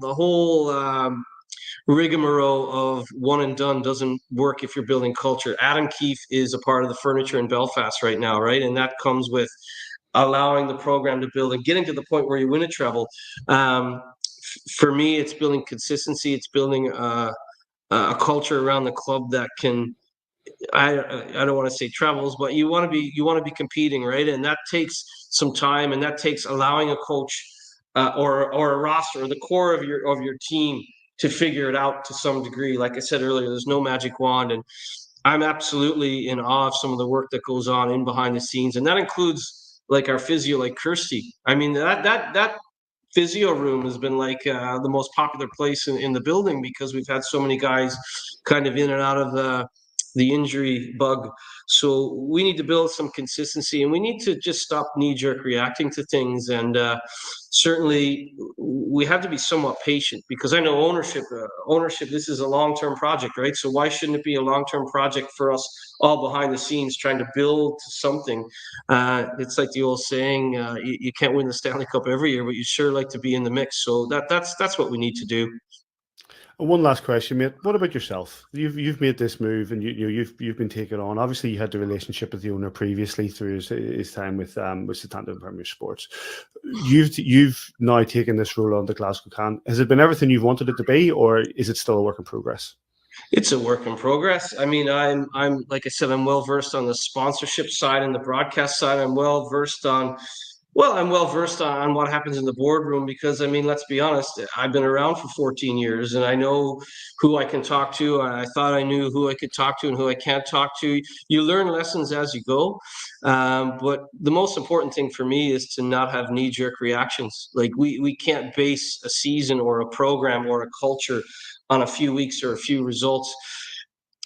rigmarole of one and done doesn't work if you're building culture. Adam Keefe is a part of the furniture in Belfast right now, right? And that comes with allowing the program to build and getting to the point where you win a treble. For me, it's building consistency. It's building a culture around the club that can. I don't want to say travels, but you want to be competing, right? And that takes some time, and that takes allowing a coach or a roster or the core of your team to figure it out to some degree. Like I said earlier, there's no magic wand, and I'm absolutely in awe of some of the work that goes on in behind the scenes, and that includes like our physio, like Kirsty. I mean, that physio room has been like the most popular place in the building because we've had so many guys kind of in and out of the injury bug. So we need to build some consistency, and we need to just stop knee-jerk reacting to things. And certainly we have to be somewhat patient because I know ownership, this is a long-term project, right? So why shouldn't it be a long-term project for us all behind the scenes trying to build something? It's like the old saying, you can't win the Stanley Cup every year, but you sure like to be in the mix. So that's what we need to do. And one last question, mate. What about yourself? You've made this move, and you've been taken on. Obviously, you had the relationship with the owner previously through his time with Southampton Premier Sports. You've now taken this role on the Glasgow Clan. Has it been everything you've wanted it to be, or is it still a work in progress? It's a work in progress. I mean, I'm like I said, I'm well versed on the sponsorship side and the broadcast side. I'm well versed on what happens in the boardroom because, I mean, let's be honest, I've been around for 14 years and I know who I can talk to. I thought I knew who I could talk to and who I can't talk to. You learn lessons as you go. But the most important thing for me is to not have knee-jerk reactions. Like we can't base a season or a program or a culture on a few weeks or a few results.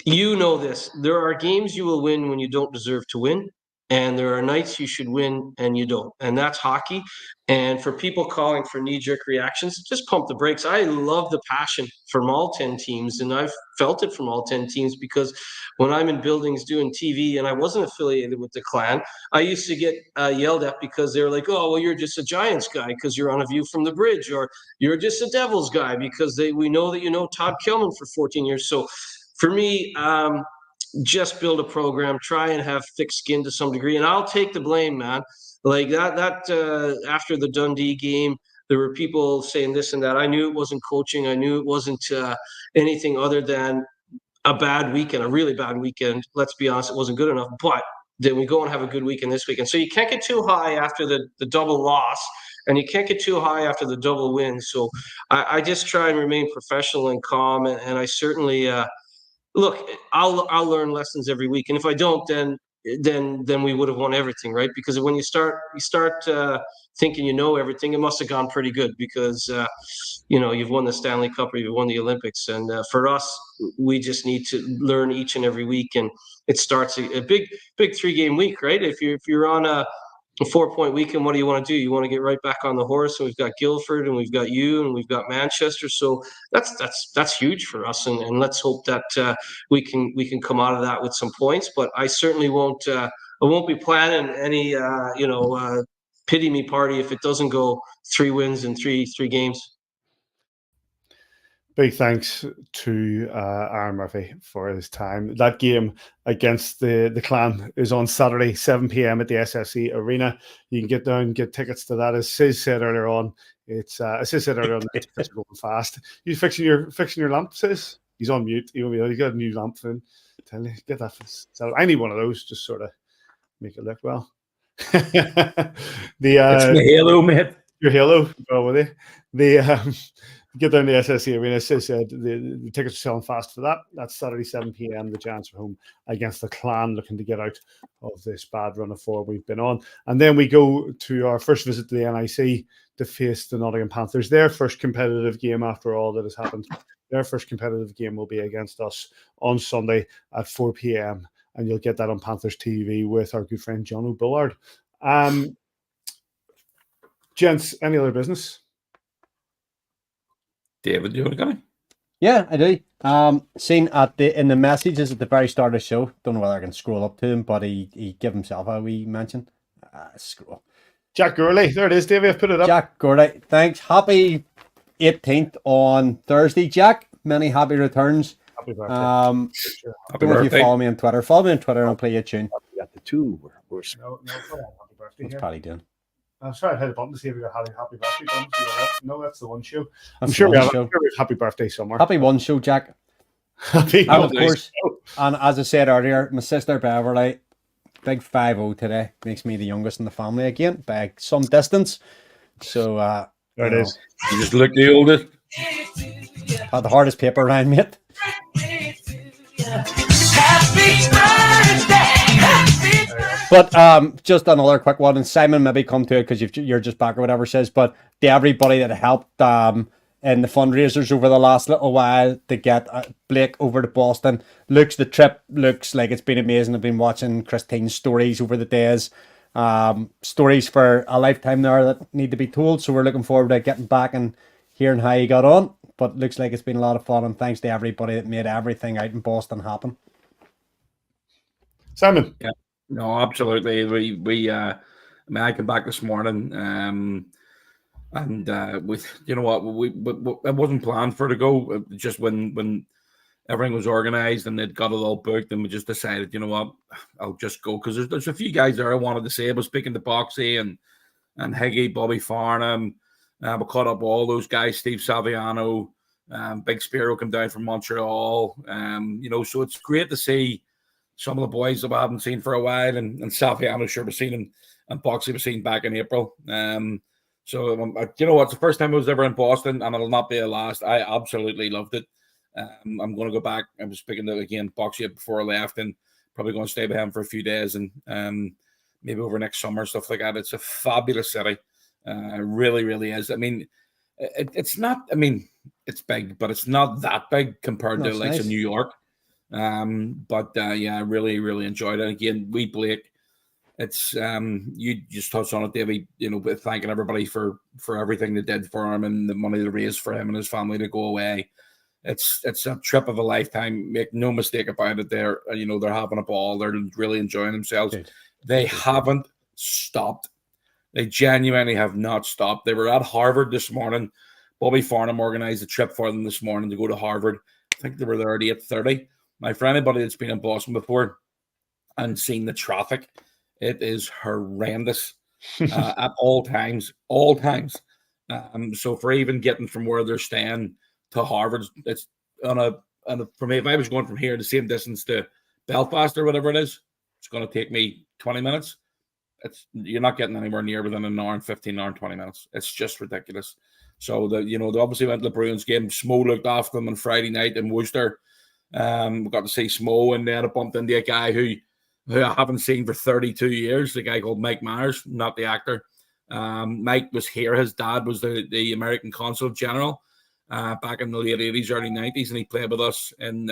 You know this. There are games you will win when you don't deserve to win. And there are nights you should win and you don't. And that's hockey. And for people calling for knee-jerk reactions, just pump the brakes. I love the passion from all 10 teams, and I've felt it from all 10 teams because when I'm in buildings doing TV and I wasn't affiliated with the Clan, I used to get yelled at because they were like, oh, well, you're just a Giants guy because you're on A View from the Bridge, or you're just a Devils guy because we know that you know Todd Kilman for 14 years. So for me, just build a program, try and have thick skin to some degree, and I'll take the blame, man. Like that after the Dundee game, there were people saying this and that. I knew it wasn't coaching. I knew it wasn't anything other than a bad weekend, a really bad weekend. Let's be honest, it wasn't good enough. But then we go and have a good weekend this weekend. So you can't get too high after the double loss, and you can't get too high after the double win. So I just try and remain professional and calm, and I certainly look, I'll learn lessons every week, and if I don't, then we would have won everything, right? Because when you start thinking you know everything, it must have gone pretty good because you've won the Stanley Cup or you've won the Olympics, and for us, we just need to learn each and every week, and it starts a big 3-game week, right? If you're on a 4-point weekend, what do you want to do? You want to get right back on the horse, and we've got Guildford, and we've got you, and we've got Manchester. So that's huge for us, and let's hope that we can come out of that with some points. But I certainly won't. I won't be planning any pity me party if it doesn't go 3 wins in three games. big thanks to Aaron Murphy for his time. That game against the Clan is on Saturday, 7 p.m. at the SSE Arena. You can get down, get tickets to that. As Sis said earlier on, it's it's going fast. You fixing your lamp, Sis? He's on mute. He's got a new lamp in. Tell you, get that. So I need one of those. Just sort of make it look well. It's my halo, mate. Your halo, well with you. Get down to the SSE Arena. As I said, the tickets are selling fast for that. That's Saturday, 7 p.m. The Giants are home against the Clan, looking to get out of this bad run of form we've been on. And then we go to our first visit to the NIC to face the Nottingham Panthers. Their first competitive game after all that has happened. Their first competitive game will be against us on Sunday at 4 p.m. And you'll get that on Panthers TV with our good friend John O'Bullard. Gents, any other business? David, do you want to go? Yeah, I do. Seen in the messages at the very start of the show. Don't know whether I can scroll up to him, but he gave himself a wee mention. Scroll. Jack Gurley, there it is, Davey. I've put it up. Jack Gurley, thanks. Happy 18th on Thursday, Jack. Many happy returns. Happy birthday. Don't know if you follow me on Twitter. Follow me on Twitter and I'll play you a tune. We got the two. No, happy birthday. What's Paddy doing? I'm sorry, I had a button to see if we got happy birthday done. No, that's the one show. I'm That's sure the we one have show. happy birthday somewhere. Happy one show, Jack. Happy And of birthday. course, and as I said earlier, my sister Beverly, big 5-0 today, makes me the youngest in the family again by some distance. So there it is. You just look the oldest. Had the hardest paper round, mate. But just another quick one, and Simon maybe come to it because you're just back or whatever says. But to everybody that helped in the fundraisers over the last little while to get Blake over to Boston, the trip looks like it's been amazing. I've been watching Christine's stories over the days, stories for a lifetime there that need to be told. So we're looking forward to getting back and hearing how he got on. But looks like it's been a lot of fun, and thanks to everybody that made everything out in Boston happen. Simon. Yeah. No, absolutely. I came back this morning, and with you know what, it wasn't planned for to go. Just when everything was organised and they'd got it all booked, and we just decided, you know what, I'll just go because there's a few guys there I wanted to see. I was speaking to Boxy and Higgy, Bobby Farnham. We caught up all those guys, Steve Saviano, Big Spiro came down from Montreal. So it's great to see some of the boys that we haven't seen for a while, and Saviano sure we've seen him, and Boxy was seen back in April. It's the first time I was ever in Boston, and it'll not be the last. I absolutely loved it. I'm going to go back. I was speaking to again Boxy before I left, and probably going to stay with him for a few days, and maybe over next summer, stuff like that. It's a fabulous city. It really, really is. I mean, it's not. I mean, it's big, but it's not that big compared to the likes of New York. I really, really enjoyed it. Again, Blake. It's you just touched on it, Davey. Thanking everybody for everything they did for him and the money they raised for him and his family to go away. It's a trip of a lifetime. Make no mistake about it. They're having a ball. They're really enjoying themselves. They haven't stopped. They genuinely have not stopped. They were at Harvard this morning. Bobby Farnham organized a trip for them this morning to go to Harvard. I think they were there at 8:30. Now, for anybody that's been in Boston before and seen the traffic, it is horrendous at all times. So for even getting from where they're staying to Harvard, it's for me, if I was going from here the same distance to Belfast or whatever it is, it's going to take me 20 minutes. You're not getting anywhere near within an hour and 15, hour and 20 minutes. It's just ridiculous. So they obviously went to the Bruins game. Smo looked after them on Friday night in Worcester. We got to see Smo, and then I bumped into a guy who I haven't seen for 32 years, a guy called Mike Myers, not the actor. Mike was here. His dad was the American Consul General back in the late 80s, early 90s, and he played with us in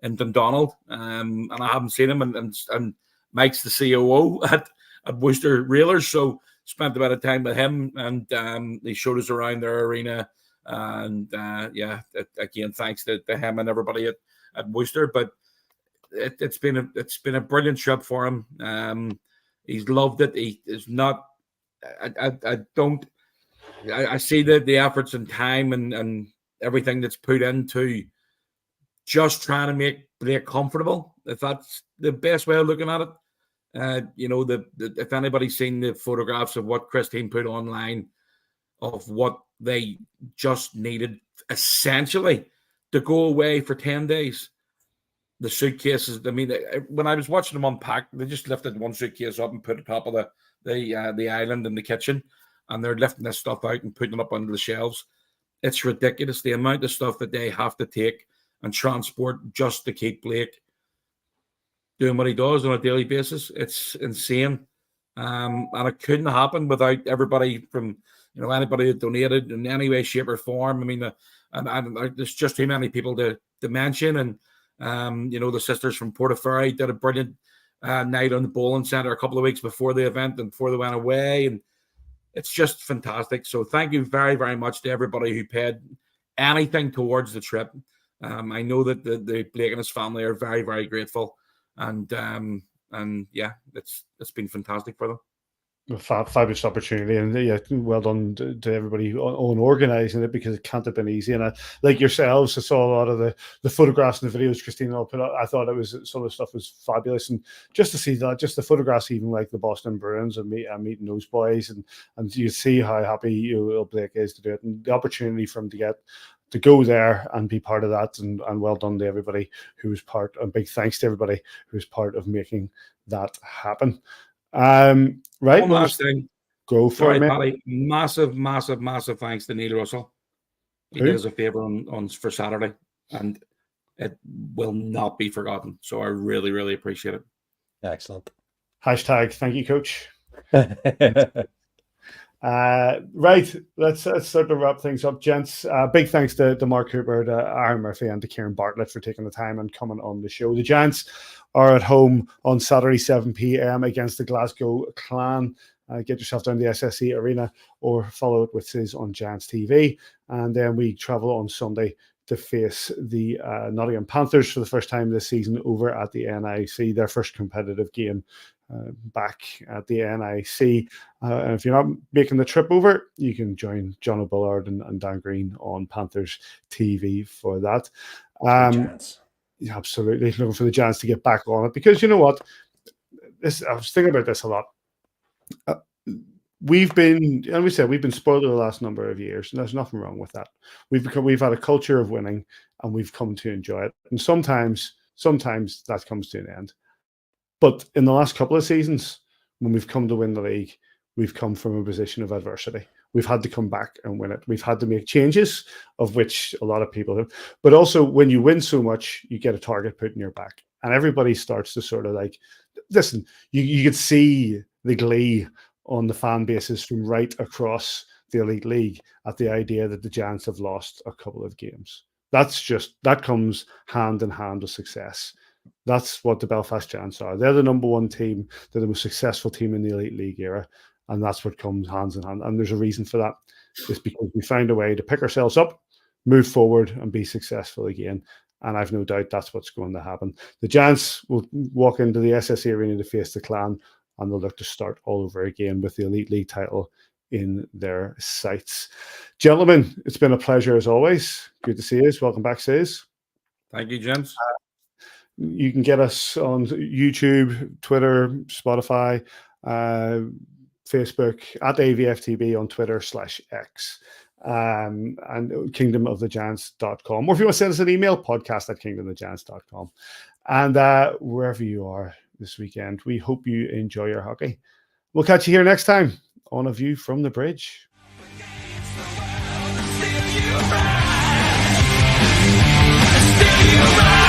Dundonald. And I haven't seen him, and Mike's the COO at Worcester Railers, so spent a bit of time with him, and he showed us around their arena. And again, thanks to him and everybody at Worcester. But it's been a brilliant trip for him. He's loved it. He is not. I see the efforts and time and everything that's put into just trying to make Blake comfortable, if that's the best way of looking at it. You know, if anybody's seen the photographs of what Christine put online of what they just needed essentially to go away for 10 days. The suitcases, I mean, when I was watching them unpack, they just lifted one suitcase up and put it on top of the island in the kitchen, and they're lifting this stuff out and putting it up under the shelves. It's ridiculous, the amount of stuff that they have to take and transport just to keep Blake doing what he does on a daily basis. It's insane. And it couldn't happen without everybody from, you know, anybody that donated in any way, shape, or form. I mean, and there's just too many people to mention. And, you know, the sisters from Portaferry did a brilliant night on the bowling centre a couple of weeks before the event and before they went away. And it's just fantastic. So thank you very, very much to everybody who paid anything towards the trip. I know that the Blake and his family are very, very grateful. And yeah, it's been fantastic for them. Fabulous opportunity, and yeah, well done to everybody on organising it, because it can't have been easy. And like yourselves, I saw a lot of the photographs and the videos Christina put out. I thought some of the stuff was fabulous, and just to see that, just the photographs, even like the Boston Bruins and meeting those boys, and you see how happy Blake is to do it, and the opportunity for him to go there and be part of that, and well done to everybody who was part, and big thanks to everybody who was part of making that happen. Right. One last thing. Go for it, Paddy. Massive thanks to Neil Russell. He did us a favour on for Saturday, and it will not be forgotten. So I really, really appreciate it. Excellent. Hashtag thank you, coach. Right, let's start to wrap things up, gents. Big thanks to Mark Cooper, to Aaron Murphy, and to Ciaran Bartlett for taking the time and coming on the show. The Giants are at home on Saturday 7 p.m. against the Glasgow Clan. Get yourself down to the SSE Arena or follow it with us on Giants TV, and then we travel on Sunday to face the Nottingham Panthers for the first time this season over at the NIC, their first competitive game back at the NIC. And if you're not making the trip over, you can join John O'Bullard and Dan Green on Panthers TV for that. Yeah, absolutely. Looking for the Giants to get back on it, because you know what? I was thinking about this a lot. We've been spoiled the last number of years, and there's nothing wrong with that. We've had a culture of winning, and we've come to enjoy it. And sometimes that comes to an end. But in the last couple of seasons, when we've come to win the league, we've come from a position of adversity. We've had to come back and win it. We've had to make changes, of which a lot of people have. But also, when you win so much, you get a target put in your back. And everybody starts to sort of like, listen, you could see the glee on the fan bases from right across the Elite League at the idea that the Giants have lost a couple of games. That comes hand in hand with success. That's what the Belfast Giants are. They're the number one team. They're the most successful team in the Elite League era. And that's what comes hands in hand. And there's a reason for that. It's because we found a way to pick ourselves up, move forward, and be successful again. And I've no doubt that's what's going to happen. The Giants will walk into the SSE Arena to face the Clan, and they'll look to start all over again with the Elite League title in their sights. Gentlemen, it's been a pleasure as always. Good to see you. Welcome back, Says. Thank you, gents. You can get us on YouTube, Twitter, Spotify, Facebook, at AVFTB on Twitter /X, and kingdomofthegiants.com. Or if you want to send us an email, podcast@kingdomofthegiants.com. And wherever you are this weekend, we hope you enjoy your hockey. We'll catch you here next time on A View from the Bridge. Still you rise.